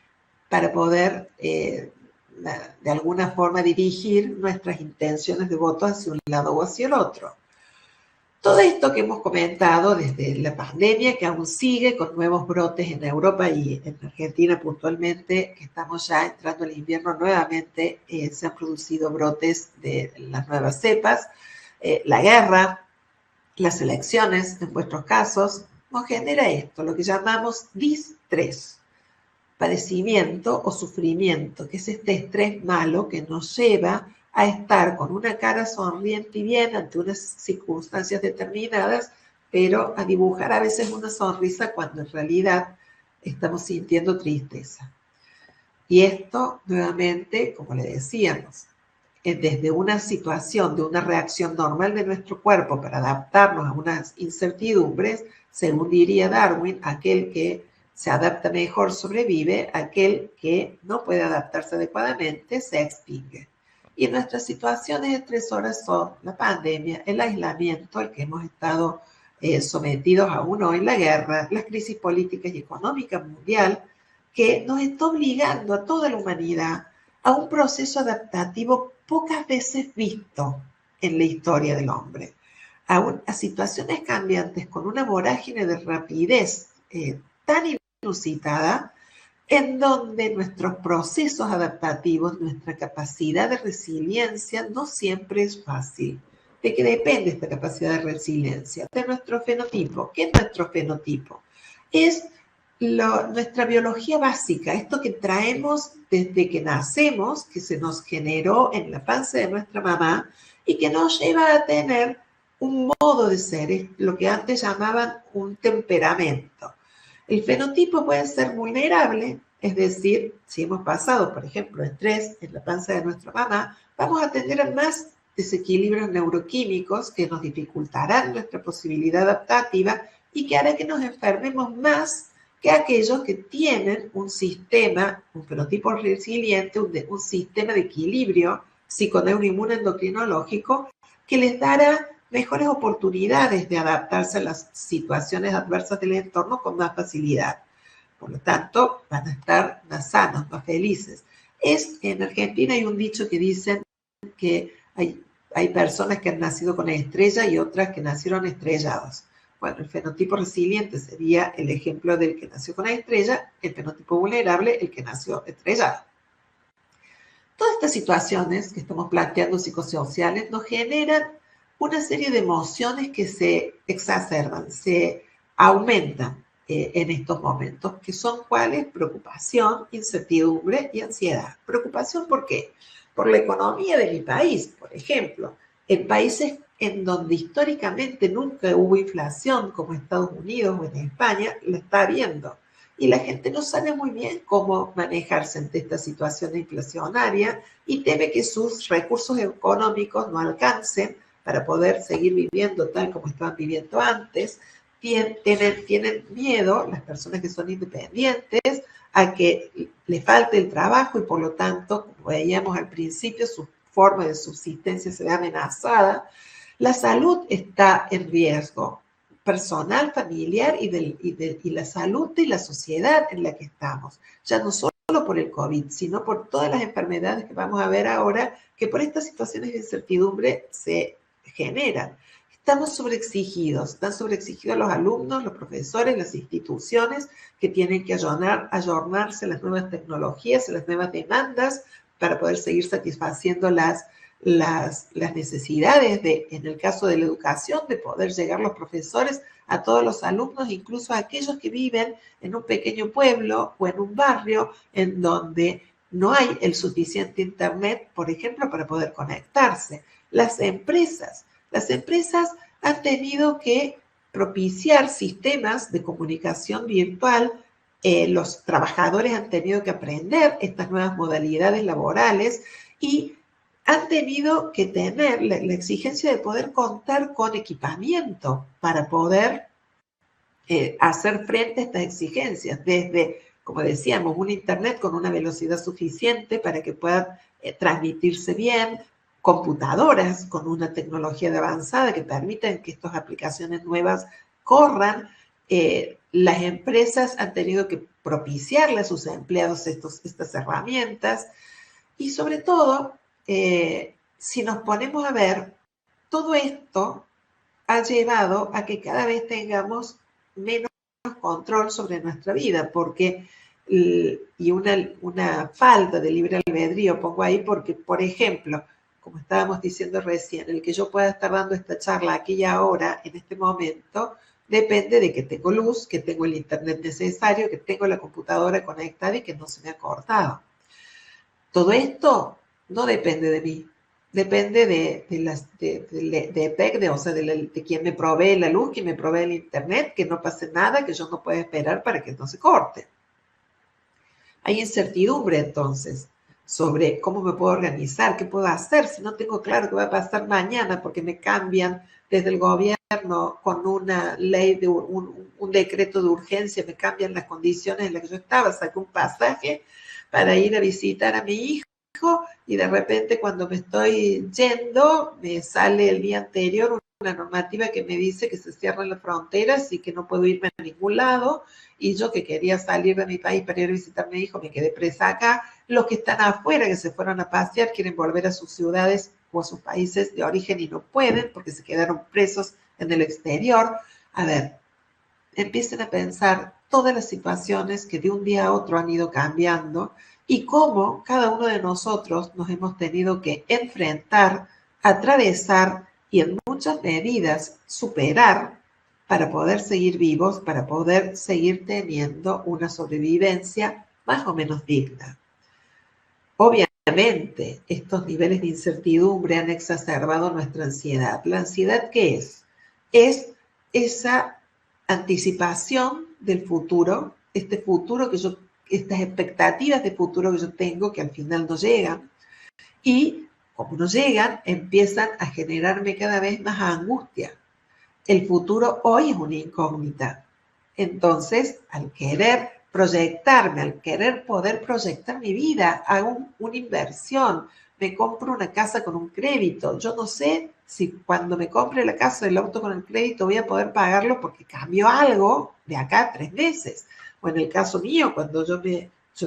para poder de alguna forma dirigir nuestras intenciones de voto hacia un lado o hacia el otro. Todo esto que hemos comentado desde la pandemia, que aún sigue con nuevos brotes en Europa y en Argentina puntualmente, que estamos ya entrando al invierno nuevamente, se han producido brotes de las nuevas cepas, la guerra, las elecciones, en vuestros casos, nos genera esto, lo que llamamos distrés, padecimiento o sufrimiento, que es este estrés malo que nos lleva a estar con una cara sonriente y bien ante unas circunstancias determinadas, pero a dibujar a veces una sonrisa cuando en realidad estamos sintiendo tristeza. Y esto, nuevamente, como le decíamos, desde una situación de una reacción normal de nuestro cuerpo para adaptarnos a unas incertidumbres, según diría Darwin, aquel que se adapta mejor sobrevive, aquel que no puede adaptarse adecuadamente se extingue. Y nuestras situaciones estresoras son la pandemia, el aislamiento al que hemos estado sometidos aún hoy, la guerra, las crisis políticas y económicas mundial, que nos está obligando a toda la humanidad a un proceso adaptativo pocas veces visto en la historia del hombre, a situaciones cambiantes con una vorágine de rapidez tan inusitada, en donde nuestros procesos adaptativos, nuestra capacidad de resiliencia no siempre es fácil. ¿De qué depende esta capacidad de resiliencia? De nuestro fenotipo. ¿Qué es nuestro fenotipo? Es nuestra biología básica, esto que traemos desde que nacemos, que se nos generó en la panza de nuestra mamá y que nos lleva a tener un modo de ser, es lo que antes llamaban un temperamento. El fenotipo puede ser vulnerable, es decir, si hemos pasado, por ejemplo, estrés en la panza de nuestra mamá, vamos a tener más desequilibrios neuroquímicos que nos dificultarán nuestra posibilidad adaptativa y que hará que nos enfermemos más que aquellos que tienen un sistema, un fenotipo resiliente, un sistema de equilibrio psiconeuroinmunendocrinológico que les dará mejores oportunidades de adaptarse a las situaciones adversas del entorno con más facilidad. Por lo tanto, van a estar más sanos, más felices. En Argentina hay un dicho que dicen que hay personas que han nacido con estrella y otras que nacieron estrellados. Bueno, el fenotipo resiliente sería el ejemplo del que nació con estrella, el fenotipo vulnerable, el que nació estrellado. Todas estas situaciones que estamos planteando psicosociales nos generan una serie de emociones que se exacerban, se aumentan en estos momentos, que son cuáles: preocupación, incertidumbre y ansiedad. Preocupación, ¿por qué? Por la economía de mi país, por ejemplo. En países en donde históricamente nunca hubo inflación, como Estados Unidos o en España, la está habiendo. Y la gente no sabe muy bien cómo manejarse ante esta situación inflacionaria y teme que sus recursos económicos no alcancen para poder seguir viviendo tal como estaban viviendo antes. Tienen miedo, las personas que son independientes, a que le falte el trabajo y por lo tanto, como veíamos al principio, su forma de subsistencia se ve amenazada. La salud está en riesgo, personal, familiar y la salud de la sociedad en la que estamos. Ya no solo por el COVID, sino por todas las enfermedades que vamos a ver ahora, que por estas situaciones de incertidumbre se generan. Estamos sobreexigidos, están sobreexigidos los alumnos, los profesores, las instituciones que tienen que ayornarse a las nuevas tecnologías, a las nuevas demandas para poder seguir satisfaciendo las necesidades en el caso de la educación, de poder llegar los profesores a todos los alumnos, incluso a aquellos que viven en un pequeño pueblo o en un barrio en donde no hay el suficiente internet, por ejemplo, para poder conectarse. Las empresas han tenido que propiciar sistemas de comunicación virtual. Los trabajadores han tenido que aprender estas nuevas modalidades laborales y han tenido que tener la exigencia de poder contar con equipamiento para poder hacer frente a estas exigencias, desde, como decíamos, un internet con una velocidad suficiente para que puedan transmitirse bien, computadoras con una tecnología de avanzada que permiten que estas aplicaciones nuevas corran. Las empresas han tenido que propiciarle a sus empleados estas herramientas y sobre todo, si nos ponemos a ver, todo esto ha llevado a que cada vez tengamos menos control sobre nuestra vida, porque, y una falta de libre albedrío pongo ahí, porque, por ejemplo, como estábamos diciendo recién, el que yo pueda estar dando esta charla aquí y ahora, en este momento, depende de que tengo luz, que tengo el internet necesario, que tengo la computadora conectada y que no se me ha cortado. Todo esto no depende de mí, depende de EPEC, o sea, de quien me provee la luz, quien me provee el internet, que no pase nada, que yo no pueda esperar para que no se corte. Hay incertidumbre entonces sobre cómo me puedo organizar, qué puedo hacer si no tengo claro qué va a pasar mañana porque me cambian desde el gobierno con una ley, de un decreto de urgencia, me cambian las condiciones en las que yo estaba, saqué un pasaje para ir a visitar a mi hijo y de repente cuando me estoy yendo me sale el día anterior una normativa que me dice que se cierran las fronteras y que no puedo irme a ningún lado, y yo que quería salir de mi país para ir a visitar a mi hijo me quedé presa acá. Los que están afuera, que se fueron a pasear, quieren volver a sus ciudades o a sus países de origen y no pueden porque se quedaron presos en el exterior. A ver, empiecen a pensar todas las situaciones que de un día a otro han ido cambiando y cómo cada uno de nosotros nos hemos tenido que enfrentar, atravesar y en muchas medidas superar para poder seguir vivos, para poder seguir teniendo una sobrevivencia más o menos digna. Obviamente, estos niveles de incertidumbre han exacerbado nuestra ansiedad. ¿La ansiedad qué es? Es esa anticipación del futuro, este futuro que yo, estas expectativas de futuro que yo tengo que al final no llegan, y como no llegan, empiezan a generarme cada vez más angustia. El futuro hoy es una incógnita. Entonces, al querer proyectarme, al querer poder proyectar mi vida, hago una inversión, me compro una casa con un crédito. Yo no sé si cuando me compre la casa, el auto con el crédito, voy a poder pagarlo porque cambió algo de acá a 3 meses. O en el caso mío, cuando yo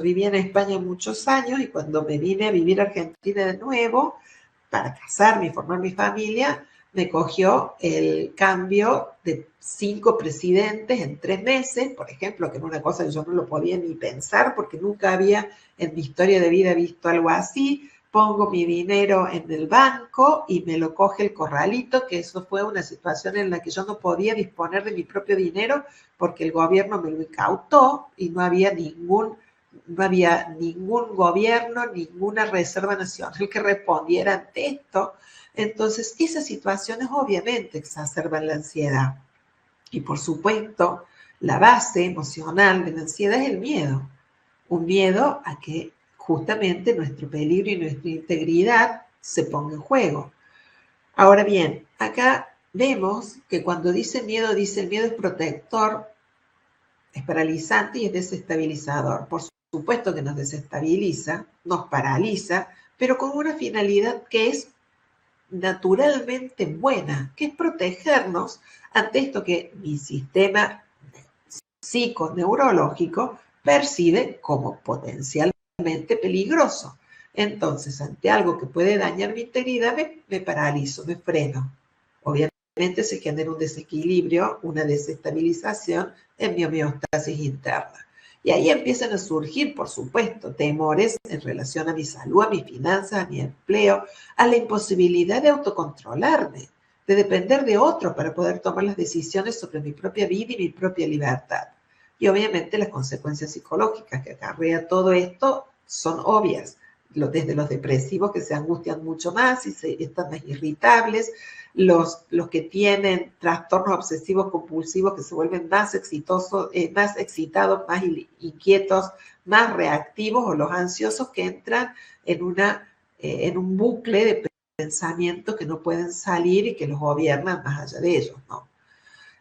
vivía en España muchos años y cuando me vine a vivir a Argentina de nuevo para casarme y formar mi familia, me cogió el cambio de 5 presidentes en 3 meses, por ejemplo, que era una cosa que yo no lo podía ni pensar porque nunca había en mi historia de vida visto algo así. Pongo mi dinero en el banco y me lo coge el corralito, que eso fue una situación en la que yo no podía disponer de mi propio dinero porque el gobierno me lo incautó y no había ningún gobierno, ninguna reserva nacional que respondiera ante esto. Entonces, esas situaciones obviamente exacerban la ansiedad. Y por supuesto, la base emocional de la ansiedad es el miedo. Un miedo a que justamente nuestro peligro y nuestra integridad se ponga en juego. Ahora bien, acá vemos que cuando dice el miedo es protector, es paralizante y es desestabilizador. Por supuesto que nos desestabiliza, nos paraliza, pero con una finalidad que es naturalmente buena, que es protegernos ante esto que mi sistema psiconeurológico percibe como potencialmente peligroso. Entonces, ante algo que puede dañar mi integridad, me paralizo, me freno. Obviamente se genera un desequilibrio, una desestabilización en mi homeostasis interna. Y ahí empiezan a surgir, por supuesto, temores en relación a mi salud, a mis finanzas, a mi empleo, a la imposibilidad de autocontrolarme, de depender de otro para poder tomar las decisiones sobre mi propia vida y mi propia libertad. Y obviamente las consecuencias psicológicas que acarrea todo esto son obvias, desde los depresivos que se angustian mucho más y están más irritables, los que tienen trastornos obsesivos compulsivos que se vuelven más exitosos, más excitados, más inquietos, más reactivos, o los ansiosos que entran en un bucle de pensamientos que no pueden salir y que los gobiernan más allá de ellos, ¿no?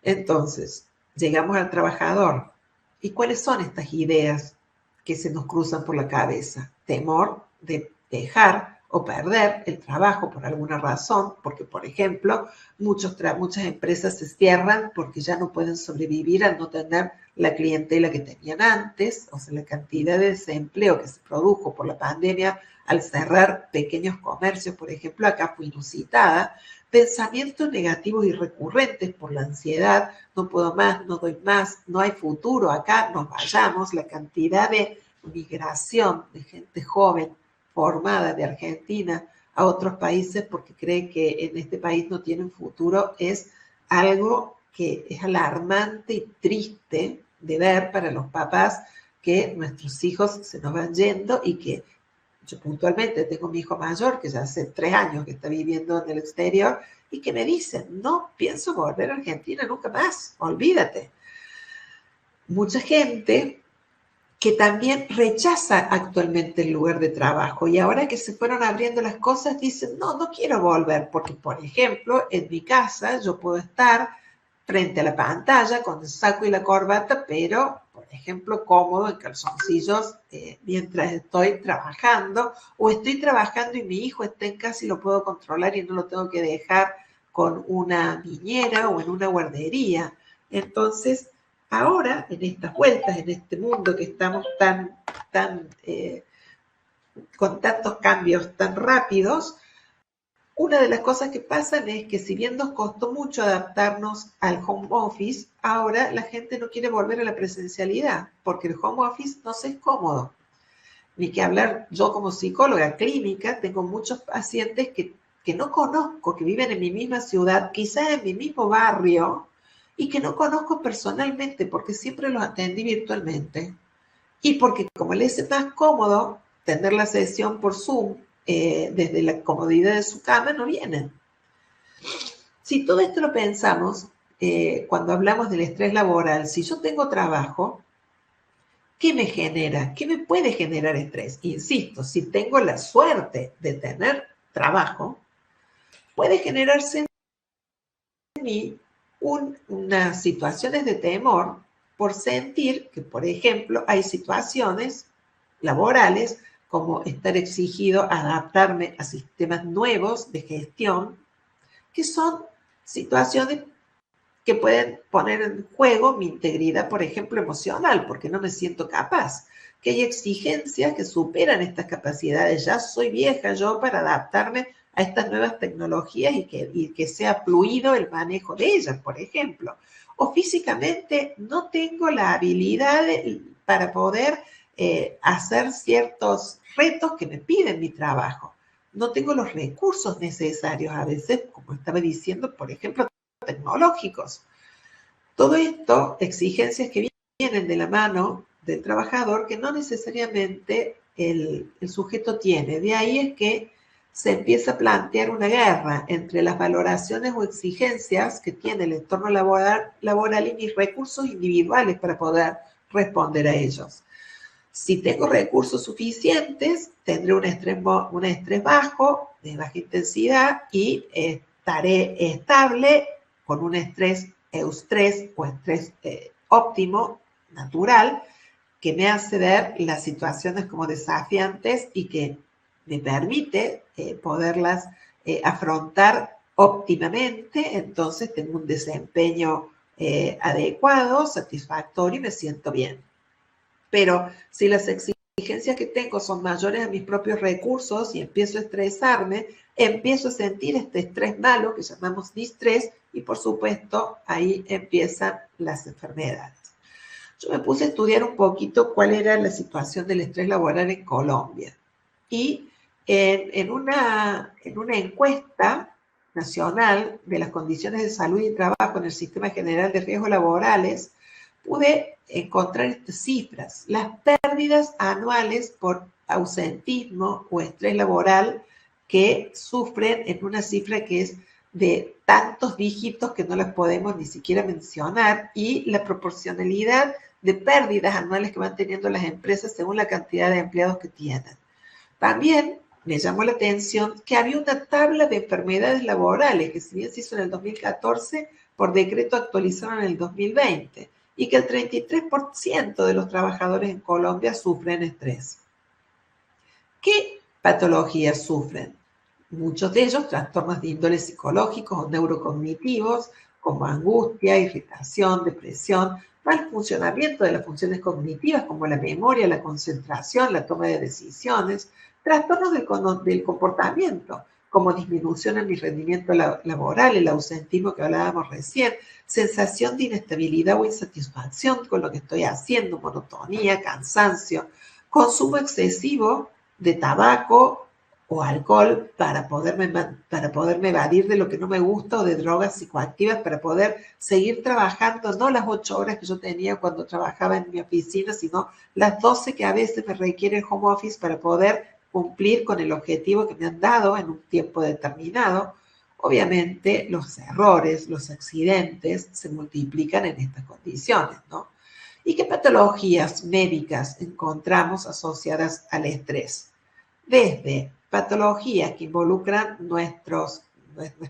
Entonces, llegamos al trabajador. ¿Y cuáles son estas ideas que se nos cruzan por la cabeza? Temor de dejar o perder el trabajo por alguna razón, porque, por ejemplo, muchas empresas se cierran porque ya no pueden sobrevivir al no tener la clientela que tenían antes, o sea, la cantidad de desempleo que se produjo por la pandemia al cerrar pequeños comercios, por ejemplo, acá fue inusitada. Pensamientos negativos y recurrentes por la ansiedad, no puedo más, no doy más, no hay futuro acá, nos vayamos, la cantidad de migración de gente joven formada de Argentina a otros países porque cree que en este país no tienen futuro es algo que es alarmante y triste de ver para los papás, que nuestros hijos se nos van yendo y que yo puntualmente tengo mi hijo mayor que ya hace 3 años que está viviendo en el exterior y que me dicen, no pienso volver a Argentina nunca más, olvídate. Mucha gente que también rechaza actualmente el lugar de trabajo y ahora que se fueron abriendo las cosas dicen, no, no quiero volver, porque por ejemplo, en mi casa yo puedo estar frente a la pantalla con el saco y la corbata, pero, por ejemplo, cómodo en calzoncillos mientras estoy trabajando, o estoy trabajando y mi hijo está en casa y lo puedo controlar y no lo tengo que dejar con una niñera o en una guardería. Entonces, ahora, en estas vueltas, en este mundo que estamos con tantos cambios tan rápidos, una de las cosas que pasan es que si bien nos costó mucho adaptarnos al home office, ahora la gente no quiere volver a la presencialidad, porque el home office no se es cómodo. Ni que hablar, yo como psicóloga clínica tengo muchos pacientes que no conozco, que viven en mi misma ciudad, quizás en mi mismo barrio, y que no conozco personalmente porque siempre los atendí virtualmente. Y porque como les es más cómodo tener la sesión por Zoom desde la comodidad de su cama, no vienen. Si todo esto lo pensamos, cuando hablamos del estrés laboral, si yo tengo trabajo, ¿qué me genera? ¿Qué me puede generar estrés? Insisto, si tengo la suerte de tener trabajo, puede generarse en mí unas situaciones de temor por sentir que, por ejemplo, hay situaciones laborales como estar exigido a adaptarme a sistemas nuevos de gestión, que son situaciones que pueden poner en juego mi integridad, por ejemplo, emocional, porque no me siento capaz, que hay exigencias que superan estas capacidades. Ya soy vieja yo para adaptarme a estas nuevas tecnologías y que sea fluido el manejo de ellas, por ejemplo. O físicamente no tengo la habilidad para poder hacer ciertos retos que me piden mi trabajo. No tengo los recursos necesarios a veces, como estaba diciendo, por ejemplo, tecnológicos. Todo esto, exigencias que vienen de la mano del trabajador que no necesariamente el sujeto tiene. De ahí es que se empieza a plantear una guerra entre las valoraciones o exigencias que tiene el entorno laboral y mis recursos individuales para poder responder a ellos. Si tengo recursos suficientes, tendré un estrés bajo, de baja intensidad y estaré estable con un eustrés o estrés óptimo, natural, que me hace ver las situaciones como desafiantes y que me permite poderlas afrontar óptimamente. Entonces tengo un desempeño adecuado, satisfactorio y me siento bien. Pero si las exigencias que tengo son mayores a mis propios recursos y empiezo a estresarme, empiezo a sentir este estrés malo que llamamos distrés y por supuesto ahí empiezan las enfermedades. Yo me puse a estudiar un poquito cuál era la situación del estrés laboral en Colombia y en una encuesta nacional de las condiciones de salud y trabajo en el Sistema General de Riesgos Laborales, pude encontrar estas cifras. Las pérdidas anuales por ausentismo o estrés laboral que sufren en una cifra que es de tantos dígitos que no las podemos ni siquiera mencionar, y la proporcionalidad de pérdidas anuales que van teniendo las empresas según la cantidad de empleados que tienen. También me llamó la atención que había una tabla de enfermedades laborales que si bien se hizo en el 2014, por decreto actualizaron en el 2020, y que el 33% de los trabajadores en Colombia sufren estrés. ¿Qué patologías sufren. Muchos de ellos trastornos de índole psicológicos o neurocognitivos, como angustia, irritación, depresión, mal funcionamiento de las funciones cognitivas como la memoria, la concentración, la toma de decisiones, trastornos del comportamiento, como disminución en mi rendimiento laboral, el ausentismo que hablábamos recién, sensación de inestabilidad o insatisfacción con lo que estoy haciendo, monotonía, cansancio, consumo excesivo de tabaco o alcohol para poderme evadir de lo que no me gusta o de drogas psicoactivas para poder seguir trabajando, no las 8 horas que yo tenía cuando trabajaba en mi oficina, sino las 12 que a veces me requiere el home office para poder cumplir con el objetivo que me han dado en un tiempo determinado. Obviamente los errores, los accidentes se multiplican en estas condiciones, ¿no? ¿Y qué patologías médicas encontramos asociadas al estrés? Desde patologías que involucran nuestros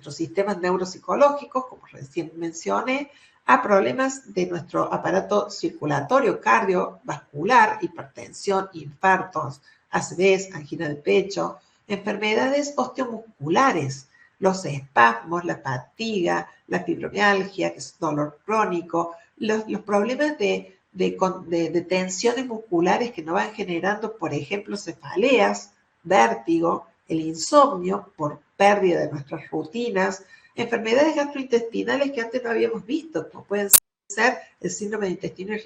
sistemas neuropsicológicos, como recién mencioné, a problemas de nuestro aparato circulatorio, cardiovascular, hipertensión, infartos, acidez, angina de pecho, enfermedades osteomusculares, los espasmos, la fatiga, la fibromialgia, que es dolor crónico, los problemas de tensiones musculares que nos van generando, por ejemplo, cefaleas, vértigo, el insomnio por pérdida de nuestras rutinas, enfermedades gastrointestinales que antes no habíamos visto, como pueden ser el síndrome de intestino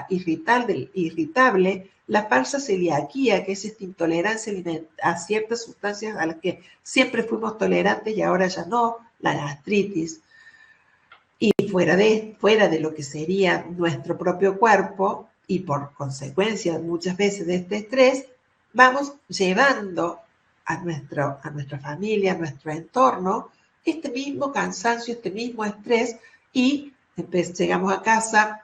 irritable, la falsa celiaquía, que es esta intolerancia a ciertas sustancias a las que siempre fuimos tolerantes y ahora ya no, la gastritis. Y fuera de lo que sería nuestro propio cuerpo y por consecuencia muchas veces de este estrés, vamos llevando a nuestra familia, a nuestro entorno, este mismo cansancio, este mismo estrés y llegamos a casa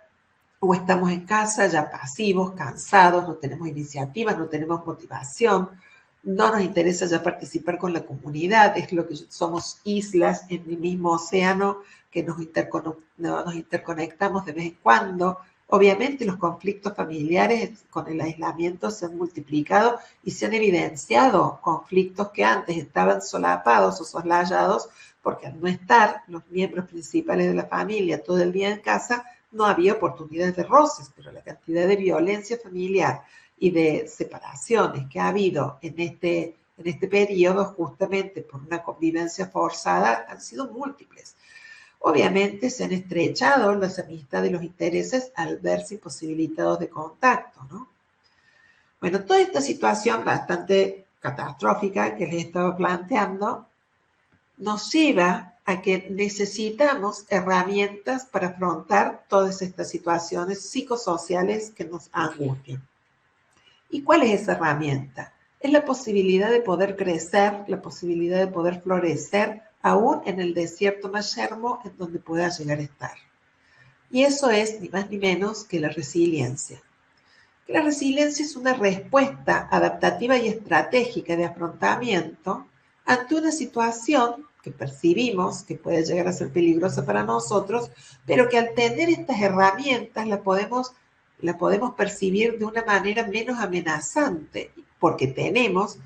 o estamos en casa ya pasivos, cansados, no tenemos iniciativas, no tenemos motivación, no nos interesa ya participar con la comunidad, es lo que somos islas en el mismo océano que nos interconectamos de vez en cuando. Obviamente los conflictos familiares con el aislamiento se han multiplicado y se han evidenciado conflictos que antes estaban solapados o soslayados porque al no estar los miembros principales de la familia todo el día en casa, no había oportunidades de roces, pero la cantidad de violencia familiar y de separaciones que ha habido en este periodo justamente por una convivencia forzada han sido múltiples. Obviamente se han estrechado las amistades y los intereses al verse imposibilitados de contacto, ¿no? Bueno, toda esta situación bastante catastrófica que les estaba planteando nos lleva a que necesitamos herramientas para afrontar todas estas situaciones psicosociales que nos angustian. ¿Y cuál es esa herramienta? Es la posibilidad de poder crecer, la posibilidad de poder florecer aún en el desierto más yermo en donde pueda llegar a estar. Y eso es ni más ni menos que la resiliencia. La resiliencia es una respuesta adaptativa y estratégica de afrontamiento ante una situación que percibimos que puede llegar a ser peligrosa para nosotros, pero que al tener estas herramientas la podemos percibir de una manera menos amenazante, porque tenemos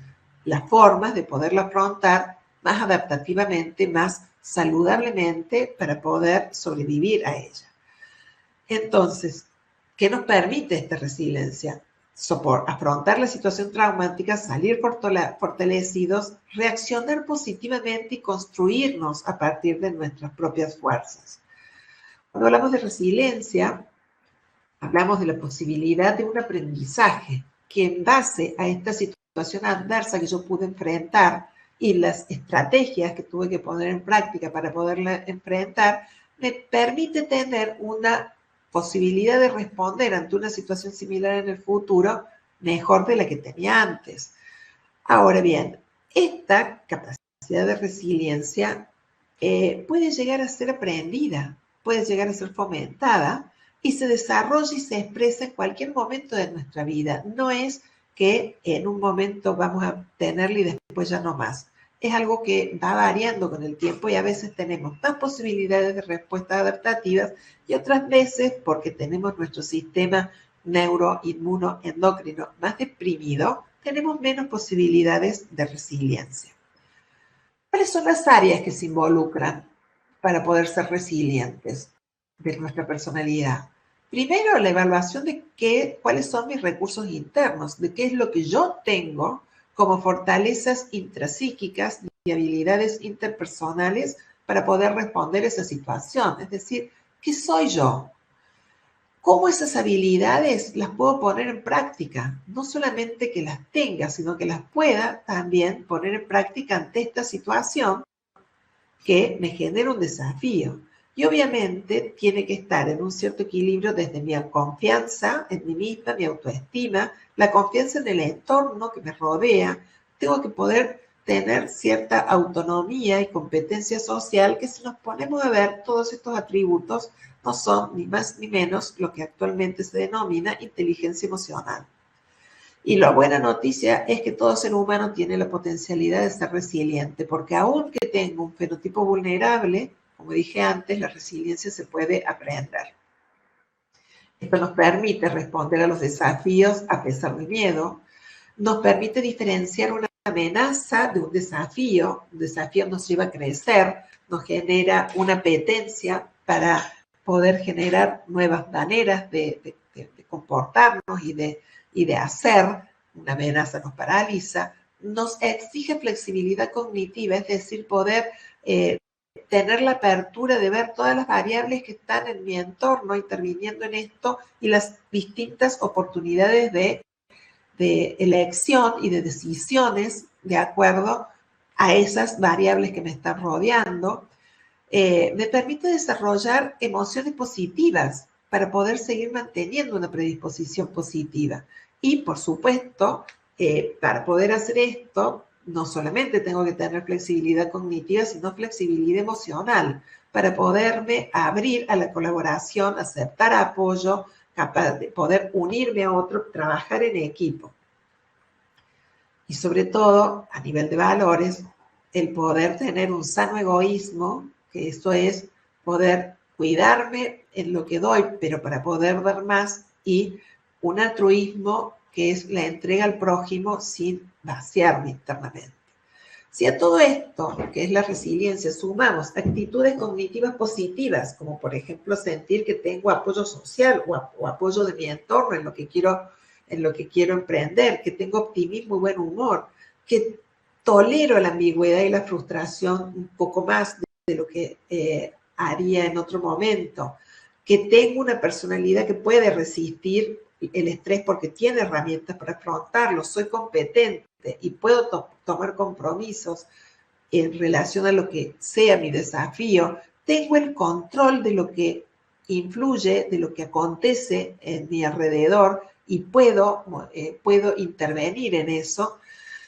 las formas de poderla afrontar más adaptativamente, más saludablemente para poder sobrevivir a ella. Entonces, ¿qué nos permite esta resiliencia? Afrontar la situación traumática, salir fortalecidos, reaccionar positivamente y construirnos a partir de nuestras propias fuerzas. Cuando hablamos de resiliencia, hablamos de la posibilidad de un aprendizaje que en base a esta situación adversa que yo pude enfrentar y las estrategias que tuve que poner en práctica para poderla enfrentar, me permite tener una posibilidad de responder ante una situación similar en el futuro mejor de la que tenía antes. Ahora bien, esta capacidad de resiliencia puede llegar a ser aprendida, puede llegar a ser fomentada y se desarrolla y se expresa en cualquier momento de nuestra vida. No es que en un momento vamos a tenerla y después ya no más. Es algo que va variando con el tiempo y a veces tenemos más posibilidades de respuestas adaptativas y otras veces, porque tenemos nuestro sistema neuroinmunoendocrino más deprimido, tenemos menos posibilidades de resiliencia. ¿Cuáles son las áreas que se involucran para poder ser resilientes de nuestra personalidad? Primero, la evaluación de cuáles son mis recursos internos, de qué es lo que yo tengo como fortalezas intrapsíquicas y habilidades interpersonales para poder responder a esa situación. Es decir, ¿qué soy yo? ¿Cómo esas habilidades las puedo poner en práctica? No solamente que las tenga, sino que las pueda también poner en práctica ante esta situación que me genera un desafío. Y obviamente tiene que estar en un cierto equilibrio desde mi confianza en mí misma, mi autoestima, la confianza en el entorno que me rodea. Tengo que poder tener cierta autonomía y competencia social que, si nos ponemos a ver, todos estos atributos no son ni más ni menos lo que actualmente se denomina inteligencia emocional. Y la buena noticia es que todo ser humano tiene la potencialidad de ser resiliente, porque aunque tenga un fenotipo vulnerable, como dije antes, la resiliencia se puede aprender. Esto nos permite responder a los desafíos a pesar del miedo, nos permite diferenciar una amenaza de un desafío nos lleva a crecer, nos genera una apetencia para poder generar nuevas maneras de comportarnos y de hacer. Una amenaza nos paraliza, nos exige flexibilidad cognitiva, es decir, poder tener la apertura de ver todas las variables que están en mi entorno interviniendo en esto y las distintas oportunidades de elección y de decisiones de acuerdo a esas variables que me están rodeando. Me permite desarrollar emociones positivas para poder seguir manteniendo una predisposición positiva. Y, por supuesto, para poder hacer esto, no solamente tengo que tener flexibilidad cognitiva, sino flexibilidad emocional, para poderme abrir a la colaboración, aceptar apoyo, capaz de poder unirme a otro, trabajar en equipo. Y sobre todo, a nivel de valores, el poder tener un sano egoísmo, que eso es poder cuidarme en lo que doy, pero para poder dar más, y un altruismo que es la entrega al prójimo sin vaciarme internamente. Si a todo esto, que es la resiliencia, sumamos actitudes cognitivas positivas, como por ejemplo sentir que tengo apoyo social o apoyo de mi entorno en lo que quiero emprender, que tengo optimismo y buen humor, que tolero la ambigüedad y la frustración un poco más de lo que haría en otro momento, que tengo una personalidad que puede resistir el estrés porque tiene herramientas para afrontarlo, soy competente y puedo tomar compromisos en relación a lo que sea mi desafío, tengo el control de lo que influye, de lo que acontece en mi alrededor y puedo intervenir en eso.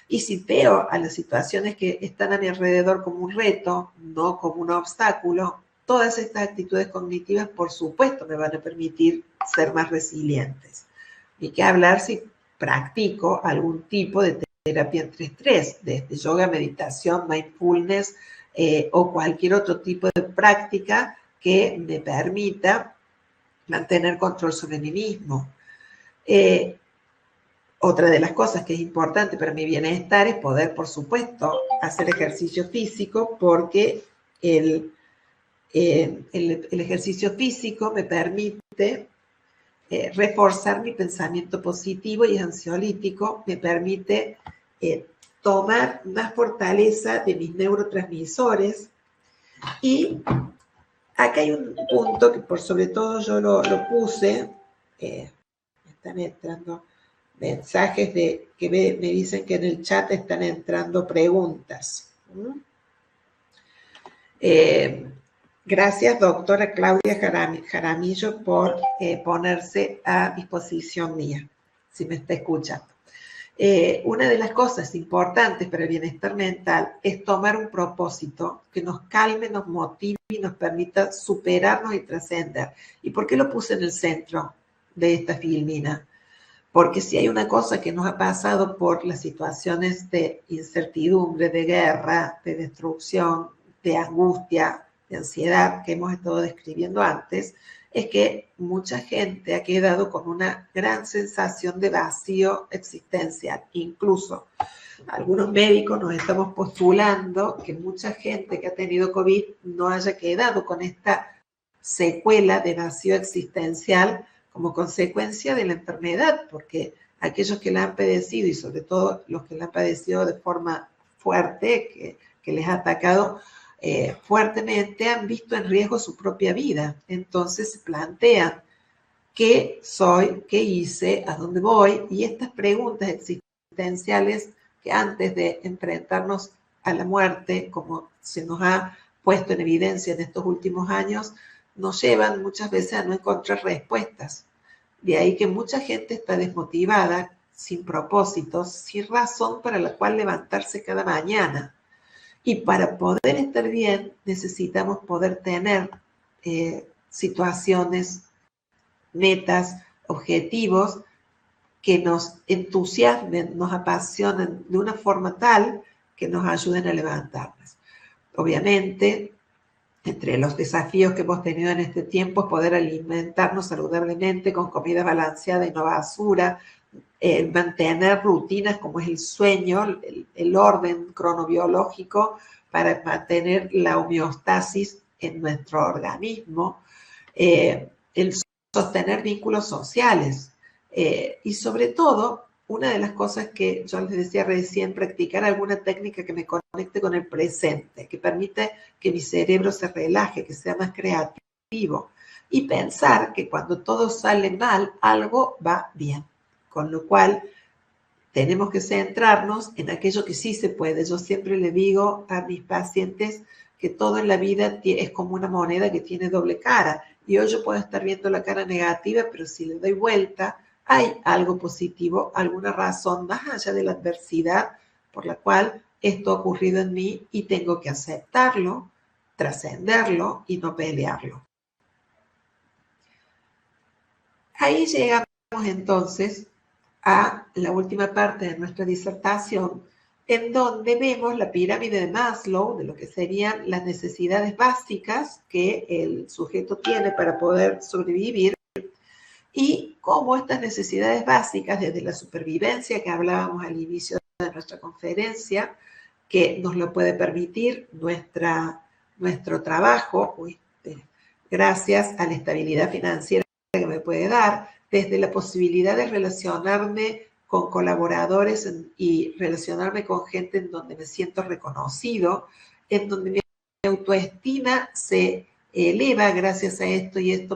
Y si veo a las situaciones que están a mi alrededor como un reto, no como un obstáculo, todas estas actitudes cognitivas, por supuesto, me van a permitir ser más resilientes. Ni que hablar si practico algún tipo de terapia entre estrés, desde yoga, meditación, mindfulness o cualquier otro tipo de práctica que me permita mantener control sobre mí mismo. Otra de las cosas que es importante para mi bienestar es poder, por supuesto, hacer ejercicio físico, porque el ejercicio físico me permite reforzar mi pensamiento positivo y es ansiolítico, me permite tomar más fortaleza de mis neurotransmisores. Y acá hay un punto que por sobre todo yo lo puse, me están entrando mensajes que me dicen que en el chat están entrando preguntas. Gracias, doctora Claudia Jaramillo, por ponerse a disposición mía, si me está escuchando. Una de las cosas importantes para el bienestar mental es tomar un propósito que nos calme, nos motive y nos permita superarnos y trascender. ¿Y por qué lo puse en el centro de esta filmina? Porque si hay una cosa que nos ha pasado por las situaciones de incertidumbre, de guerra, de destrucción, de angustia, de ansiedad que hemos estado describiendo antes, es que mucha gente ha quedado con una gran sensación de vacío existencial. Incluso algunos médicos nos estamos postulando que mucha gente que ha tenido COVID no haya quedado con esta secuela de vacío existencial como consecuencia de la enfermedad, porque aquellos que la han padecido, y sobre todo los que la han padecido de forma fuerte, que les ha atacado fuertemente, han visto en riesgo su propia vida. Entonces se plantean qué soy, qué hice, a dónde voy, y estas preguntas existenciales que antes de enfrentarnos a la muerte, como se nos ha puesto en evidencia en estos últimos años, nos llevan muchas veces a no encontrar respuestas. De ahí que mucha gente está desmotivada, sin propósitos, sin razón para la cual levantarse cada mañana. Y para poder estar bien necesitamos poder tener situaciones, metas, objetivos que nos entusiasmen, nos apasionen de una forma tal que nos ayuden a levantarnos. Obviamente, entre los desafíos que hemos tenido en este tiempo es poder alimentarnos saludablemente con comida balanceada y no basura, mantener rutinas como es el sueño, el orden cronobiológico para mantener la homeostasis en nuestro organismo, el sostener vínculos sociales y sobre todo, una de las cosas que yo les decía recién, practicar alguna técnica que me conecte con el presente, que permite que mi cerebro se relaje, que sea más creativo y pensar que cuando todo sale mal, algo va bien. Con lo cual, tenemos que centrarnos en aquello que sí se puede. Yo siempre le digo a mis pacientes que todo en la vida es como una moneda que tiene doble cara. Y hoy yo puedo estar viendo la cara negativa, pero si le doy vuelta, hay algo positivo, alguna razón más allá de la adversidad por la cual esto ha ocurrido en mí y tengo que aceptarlo, trascenderlo y no pelearlo. Ahí llegamos entonces a la última parte de nuestra disertación, en donde vemos la pirámide de Maslow, de lo que serían las necesidades básicas que el sujeto tiene para poder sobrevivir, y cómo estas necesidades básicas, desde la supervivencia que hablábamos al inicio de nuestra conferencia, que nos lo puede permitir nuestro trabajo, gracias a la estabilidad financiera que me puede dar, desde la posibilidad de relacionarme con colaboradores y relacionarme con gente en donde me siento reconocido, en donde mi autoestima se eleva gracias a esto y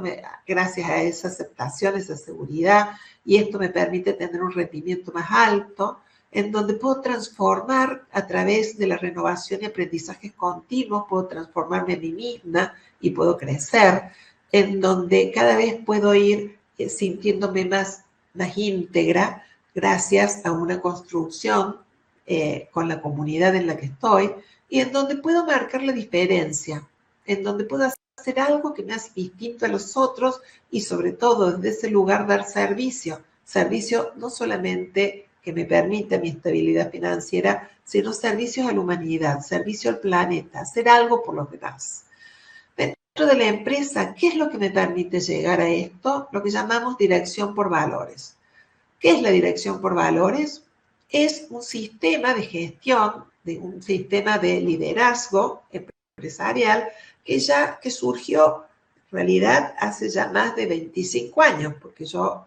gracias a esa aceptación, esa seguridad, y esto me permite tener un rendimiento más alto, en donde puedo transformar a través de la renovación y aprendizajes continuos, puedo transformarme a mí misma y puedo crecer, en donde cada vez puedo ir sintiéndome más íntegra gracias a una construcción con la comunidad en la que estoy y en donde puedo marcar la diferencia, en donde puedo hacer algo que me hace distinto a los otros y sobre todo desde ese lugar dar servicio no solamente que me permita mi estabilidad financiera, sino servicios a la humanidad, servicio al planeta, hacer algo por los demás. Dentro de la empresa, ¿qué es lo que me permite llegar a esto? Lo que llamamos dirección por valores. ¿Qué es la dirección por valores? Es un sistema de gestión, un sistema de liderazgo empresarial que surgió en realidad hace ya más de 25 años, porque yo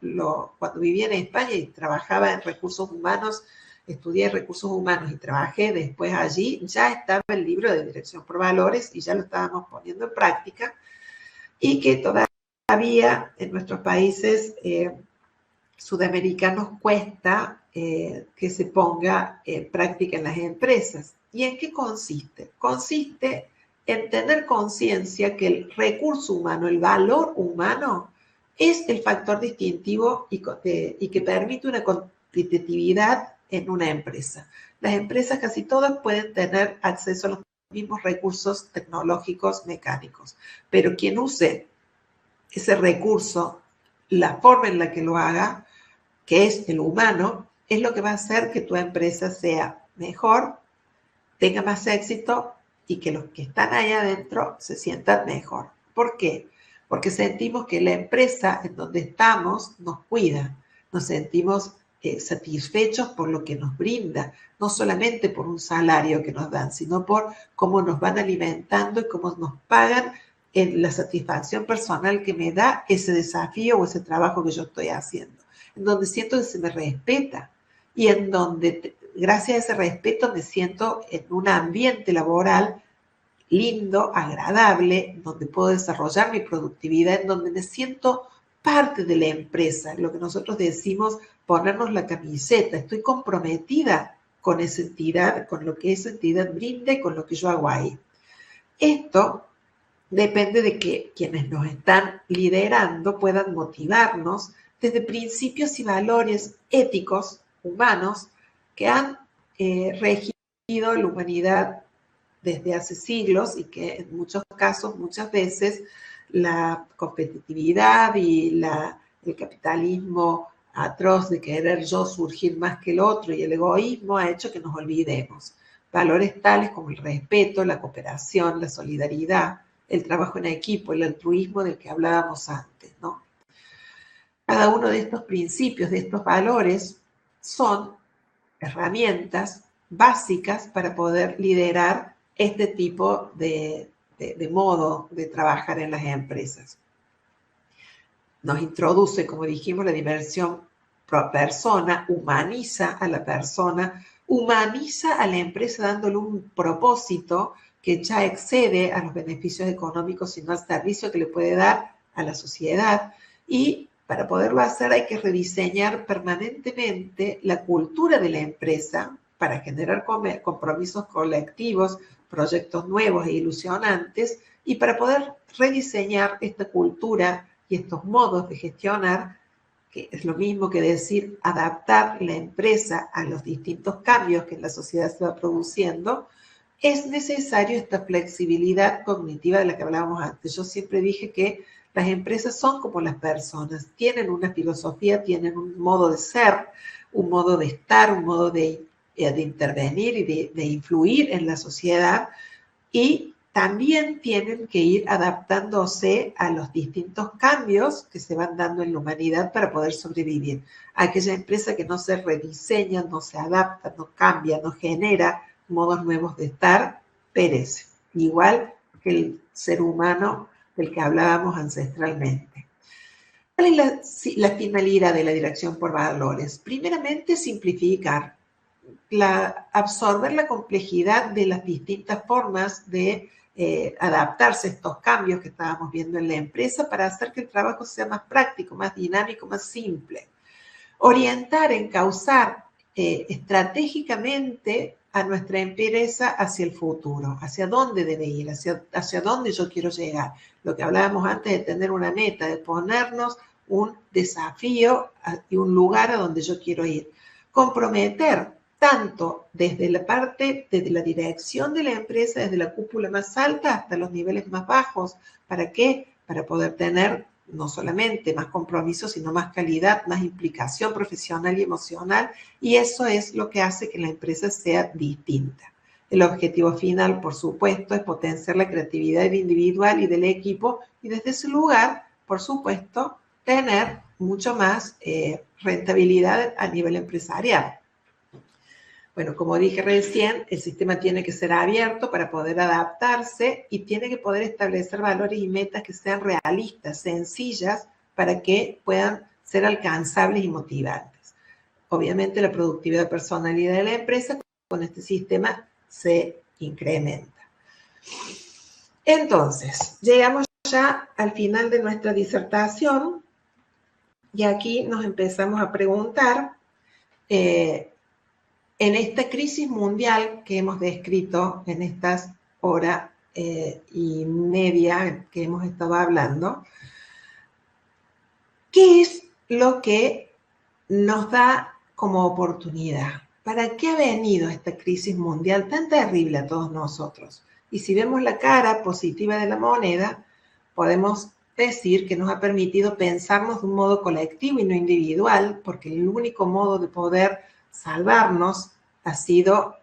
cuando vivía en España y trabajaba en recursos humanos, estudié recursos humanos y trabajé después allí, ya estaba el libro de dirección por valores y ya lo estábamos poniendo en práctica, y que todavía en nuestros países sudamericanos cuesta que se ponga en práctica en las empresas. ¿Y en qué consiste? Consiste en tener conciencia que el recurso humano, el valor humano, es el factor distintivo y que permite una competitividad en una empresa. Las empresas casi todas pueden tener acceso a los mismos recursos tecnológicos, mecánicos, pero quien use ese recurso, la forma en la que lo haga, que es el humano, es lo que va a hacer que tu empresa sea mejor, tenga más éxito y que los que están ahí adentro se sientan mejor. ¿Por qué? porque sentimos que la empresa en donde estamos nos cuida, nos sentimos satisfechos por lo que nos brinda, no solamente por un salario que nos dan, sino por cómo nos van alimentando y cómo nos pagan en la satisfacción personal que me da ese desafío o ese trabajo que yo estoy haciendo, en donde siento que se me respeta y en donde, gracias a ese respeto, me siento en un ambiente laboral lindo, agradable, donde puedo desarrollar mi productividad, en donde me siento parte de la empresa, lo que nosotros decimos ponernos la camiseta, estoy comprometida con esa entidad, con lo que esa entidad brinda y con lo que yo hago ahí. Esto depende de que quienes nos están liderando puedan motivarnos desde principios y valores éticos, humanos, que han regido la humanidad desde hace siglos y que en muchos casos, muchas veces, la competitividad y el capitalismo atroz de querer yo surgir más que el otro y el egoísmo ha hecho que nos olvidemos. Valores tales como el respeto, la cooperación, la solidaridad, el trabajo en equipo, el altruismo del que hablábamos antes, ¿no? Cada uno de estos principios, de estos valores, son herramientas básicas para poder liderar este tipo de modo de trabajar en las empresas. Nos introduce, como dijimos, la dimensión pro persona, humaniza a la persona, humaniza a la empresa dándole un propósito que ya excede a los beneficios económicos, sino al servicio que le puede dar a la sociedad. Y para poderlo hacer hay que rediseñar permanentemente la cultura de la empresa para generar compromisos colectivos, proyectos nuevos e ilusionantes, y para poder rediseñar esta cultura y estos modos de gestionar, que es lo mismo que decir adaptar la empresa a los distintos cambios que en la sociedad se va produciendo, es necesario esta flexibilidad cognitiva de la que hablábamos antes. Yo siempre dije que las empresas son como las personas, tienen una filosofía, tienen un modo de ser, un modo de estar, un modo de intervenir y de influir en la sociedad, y también tienen que ir adaptándose a los distintos cambios que se van dando en la humanidad para poder sobrevivir. Aquella empresa que no se rediseña, no se adapta, no cambia, no genera modos nuevos de estar, perece. Igual que el ser humano del que hablábamos ancestralmente. ¿Cuál es la finalidad de la dirección por valores? Primeramente, simplificar, absorber la complejidad de las distintas formas de adaptarse a estos cambios que estábamos viendo en la empresa para hacer que el trabajo sea más práctico, más dinámico, más simple. Orientar, encauzar estratégicamente a nuestra empresa hacia el futuro, hacia dónde debe ir, hacia dónde yo quiero llegar. Lo que hablábamos antes de tener una meta, de ponernos un desafío y un lugar a donde yo quiero ir. Comprometer tanto desde la dirección de la empresa, desde la cúpula más alta hasta los niveles más bajos. ¿Para qué? Para poder tener no solamente más compromiso, sino más calidad, más implicación profesional y emocional, y eso es lo que hace que la empresa sea distinta. El objetivo final, por supuesto, es potenciar la creatividad individual y del equipo, y desde ese lugar, por supuesto, tener mucho más rentabilidad a nivel empresarial. Bueno, como dije recién, el sistema tiene que ser abierto para poder adaptarse y tiene que poder establecer valores y metas que sean realistas, sencillas, para que puedan ser alcanzables y motivantes. Obviamente, la productividad y personalidad de la empresa con este sistema se incrementa. Entonces, llegamos ya al final de nuestra disertación y aquí nos empezamos a preguntar en esta crisis mundial que hemos descrito en estas hora y media que hemos estado hablando, ¿qué es lo que nos da como oportunidad? ¿Para qué ha venido esta crisis mundial tan terrible a todos nosotros? Y si vemos la cara positiva de la moneda, podemos decir que nos ha permitido pensarnos de un modo colectivo y no individual, porque el único modo de poder salvarnos ha sido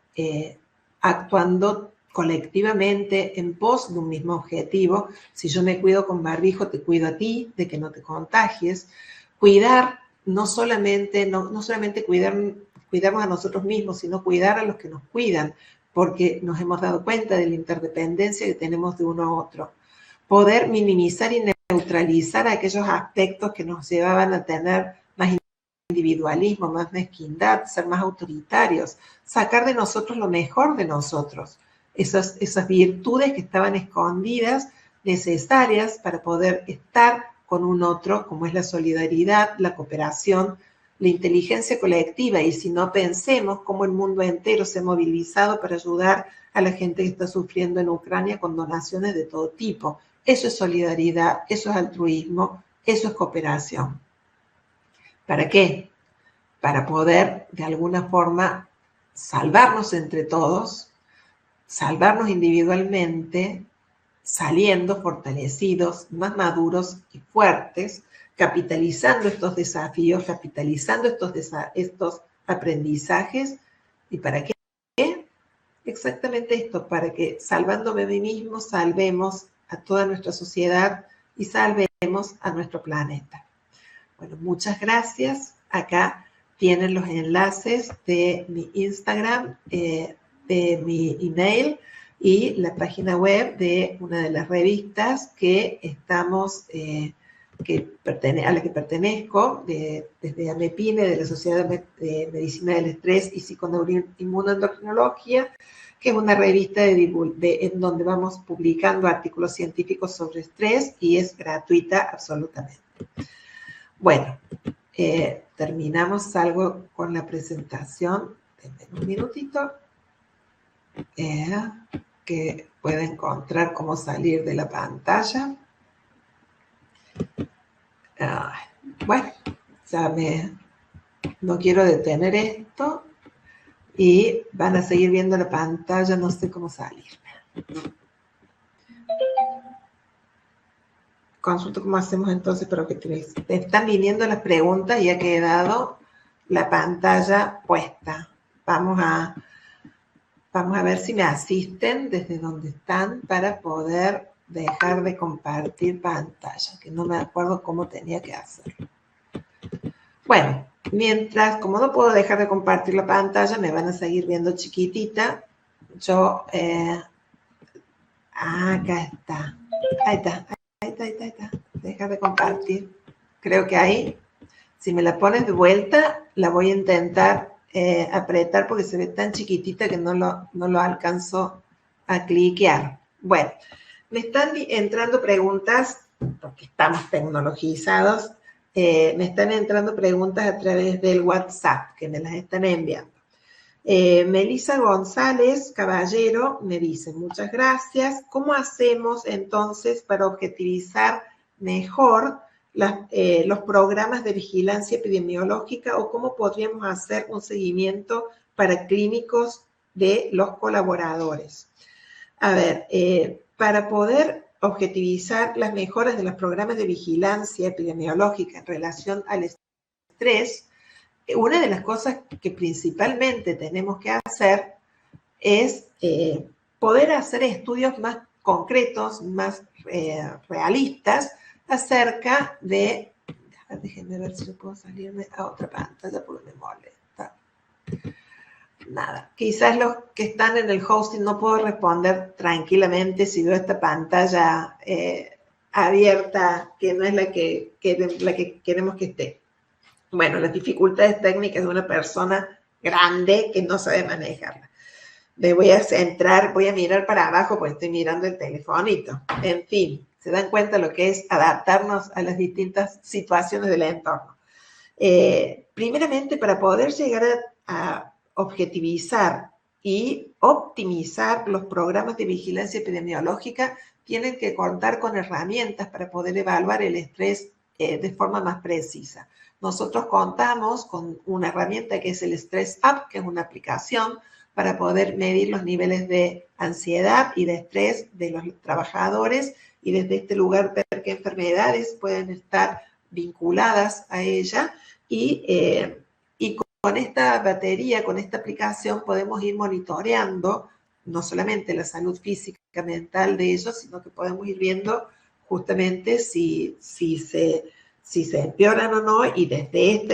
actuando colectivamente en pos de un mismo objetivo. Si yo me cuido con barbijo, te cuido a ti de que no te contagies. Cuidar, no solamente cuidarnos a nosotros mismos, sino cuidar a los que nos cuidan, porque nos hemos dado cuenta de la interdependencia que tenemos de uno a otro. Poder minimizar y neutralizar aquellos aspectos que nos llevaban a tener más individualismo, más mezquindad, ser más autoritarios, sacar de nosotros lo mejor de nosotros, esas virtudes que estaban escondidas, necesarias para poder estar con un otro, como es la solidaridad, la cooperación, la inteligencia colectiva, y si no, pensemos cómo el mundo entero se ha movilizado para ayudar a la gente que está sufriendo en Ucrania con donaciones de todo tipo. Eso es solidaridad, eso es altruismo, eso es cooperación. ¿Para qué? Para poder, de alguna forma, salvarnos entre todos, salvarnos individualmente, saliendo fortalecidos, más maduros y fuertes, capitalizando estos desafíos, capitalizando estos aprendizajes. ¿Y para qué? Exactamente esto, para que salvándome a mí mismo, salvemos a toda nuestra sociedad y salvemos a nuestro planeta. Bueno, muchas gracias. Acá tienen los enlaces de mi Instagram, de mi email y la página web de una de las revistas que estamos, a la que pertenezco, desde AMEPIME, de la Sociedad de Medicina del Estrés y Psiconeuroinmunoendocrinología, que es una revista en donde vamos publicando artículos científicos sobre estrés y es gratuita absolutamente. Bueno, terminamos, salgo con la presentación. Denme un minutito. Que pueda encontrar cómo salir de la pantalla. Bueno, ya no quiero detener esto y van a seguir viendo la pantalla, no sé cómo salir. Consulto cómo hacemos entonces para que te están viniendo las preguntas y ha quedado la pantalla puesta. Vamos a ver si me asisten desde donde están para poder dejar de compartir pantalla, que no me acuerdo cómo tenía que hacerlo. Bueno, mientras, como no puedo dejar de compartir la pantalla, me van a seguir viendo chiquitita. Yo, acá está. Ahí está. Dejar de compartir. Creo que ahí, si me la pones de vuelta, la voy a intentar apretar porque se ve tan chiquitita que no lo alcanzo a cliquear. Bueno, me están entrando preguntas, porque estamos tecnologizados, me están entrando preguntas a través del WhatsApp, que me las están enviando. Melissa González Caballero me dice, muchas gracias. ¿Cómo hacemos entonces para objetivizar mejor los programas de vigilancia epidemiológica o cómo podríamos hacer un seguimiento para clínicos de los colaboradores? A ver, para poder objetivizar las mejoras de los programas de vigilancia epidemiológica en relación al estrés, una de las cosas que principalmente tenemos que hacer es poder hacer estudios más concretos, más realistas acerca de... Déjenme ver si yo puedo salirme a otra pantalla porque me molesta. Nada, quizás los que están en el hosting no puedo responder tranquilamente si veo esta pantalla abierta, que no es la que queremos que esté. Bueno, las dificultades técnicas de una persona grande que no sabe manejarla. Me voy a centrar, voy a mirar para abajo porque estoy mirando el telefonito. En fin, se dan cuenta lo que es adaptarnos a las distintas situaciones del entorno. Primeramente, para poder llegar a objetivizar y optimizar los programas de vigilancia epidemiológica, tienen que contar con herramientas para poder evaluar el estrés de forma más precisa. Nosotros contamos con una herramienta que es el Stress App, que es una aplicación para poder medir los niveles de ansiedad y de estrés de los trabajadores y desde este lugar ver qué enfermedades pueden estar vinculadas a ella y con esta batería, con esta aplicación podemos ir monitoreando no solamente la salud física, mental de ellos, sino que podemos ir viendo justamente si se empeoran o no, y desde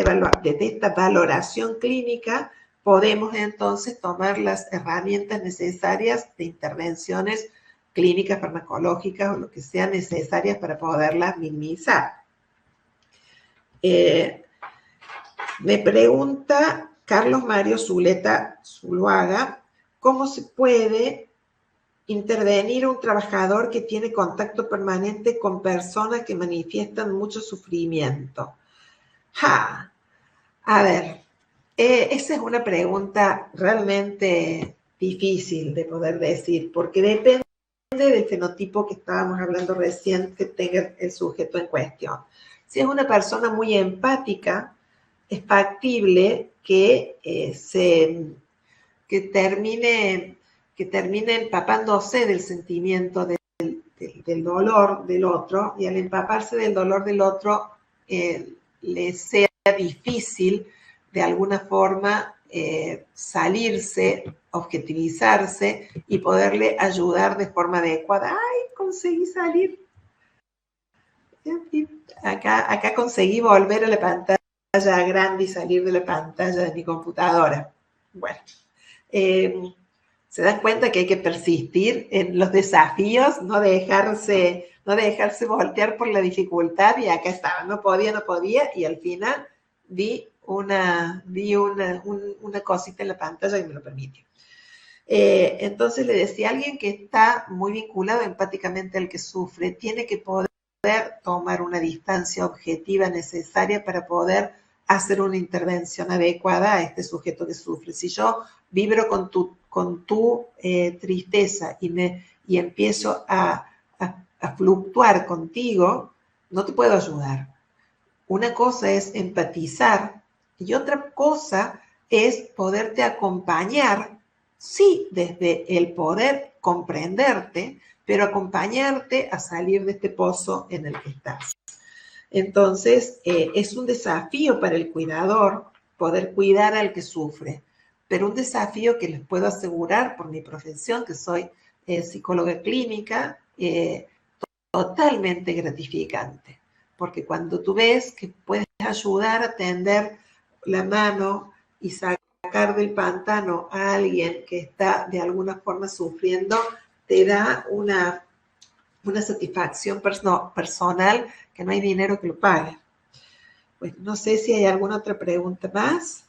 esta valoración clínica podemos entonces tomar las herramientas necesarias de intervenciones clínicas, farmacológicas o lo que sean necesarias para poderlas minimizar. Me pregunta Carlos Mario Zuleta Zuluaga, ¿cómo se puede intervenir un trabajador que tiene contacto permanente con personas que manifiestan mucho sufrimiento? A ver, esa es una pregunta realmente difícil de poder decir, porque depende del fenotipo que estábamos hablando recién que tenga el sujeto en cuestión. Si es una persona muy empática, es factible que termine empapándose del sentimiento del dolor del otro, y al empaparse del dolor del otro le sea difícil de alguna forma salirse, objetivizarse y poderle ayudar de forma adecuada. ¡Ay, conseguí salir! Acá conseguí volver a la pantalla grande y salir de la pantalla de mi computadora. Bueno, se dan cuenta que hay que persistir en los desafíos, no dejarse voltear por la dificultad, y acá estaba, no podía, y al final vi una cosita en la pantalla que me lo permitió. Entonces le decía, alguien que está muy vinculado empáticamente al que sufre, tiene que poder tomar una distancia objetiva necesaria para poder hacer una intervención adecuada a este sujeto que sufre. Si yo vibro con tu tristeza y empiezo a fluctuar contigo, no te puedo ayudar. Una cosa es empatizar y otra cosa es poderte acompañar, sí, desde el poder comprenderte, pero acompañarte a salir de este pozo en el que estás. Entonces, es un desafío para el cuidador poder cuidar al que sufre, pero un desafío que les puedo asegurar por mi profesión, que soy psicóloga clínica, totalmente gratificante, porque cuando tú ves que puedes ayudar a tender la mano y sacar del pantano a alguien que está de alguna forma sufriendo, te da una satisfacción personal que no hay dinero que lo pague. Pues no sé si hay alguna otra pregunta más.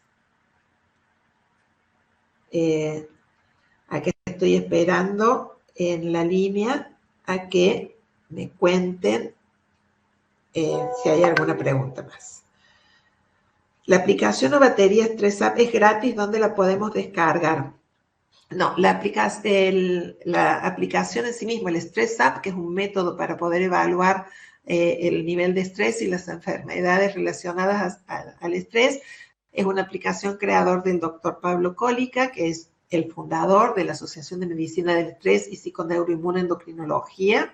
Acá estoy esperando en la línea a que me cuenten si hay alguna pregunta más. La aplicación o batería Stress App es gratis. ¿Dónde la podemos descargar? No, la aplicación en sí misma, el Stress App, que es un método para poder evaluar el nivel de estrés y las enfermedades relacionadas al estrés, es una aplicación creador del doctor Pablo Cólica, que es el fundador de la Asociación de Medicina del Estrés y Psiconeuroinmunoendocrinología.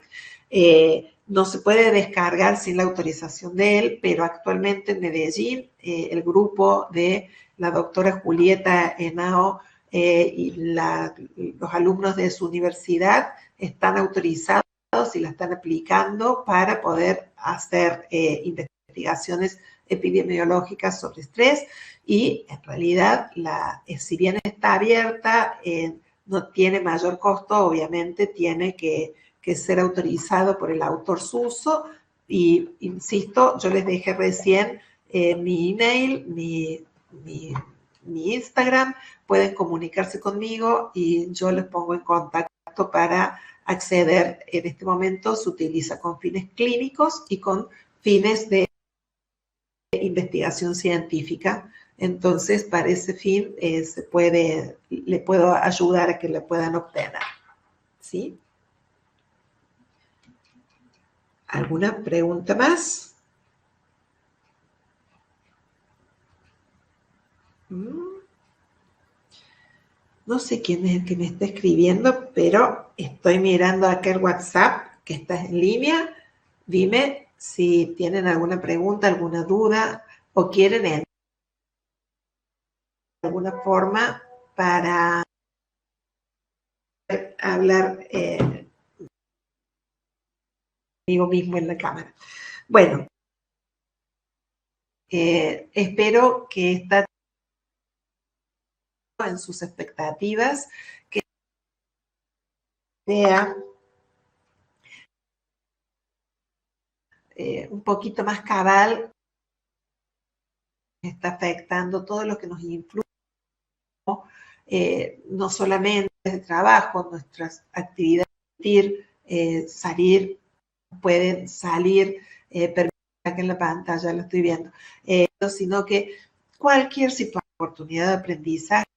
No se puede descargar sin la autorización de él, pero actualmente en Medellín, el grupo de la doctora Julieta Henao y los alumnos de su universidad están autorizados y la están aplicando para poder hacer investigaciones epidemiológicas sobre estrés, y en realidad, si bien está abierta, no tiene mayor costo, obviamente tiene que ser autorizado por el autor Suso, y insisto, yo les dejé recién mi email, mi Instagram, pueden comunicarse conmigo y yo les pongo en contacto para acceder. En este momento se utiliza con fines clínicos y con fines de investigación científica. Entonces, para ese fin le puedo ayudar a que la puedan obtener. ¿Sí? ¿Alguna pregunta más? No sé quién es el que me está escribiendo, pero estoy mirando acá el WhatsApp, que está en línea. Dime si tienen alguna pregunta, alguna duda, o quieren de alguna forma para hablar conmigo mismo en la cámara. Bueno, espero que esta en sus expectativas, que sea un poquito más cabal, está afectando todo lo que nos influye, no solamente el trabajo, nuestras actividades, salir, pueden salir, que en la pantalla lo estoy viendo, sino que cualquier oportunidad de aprendizaje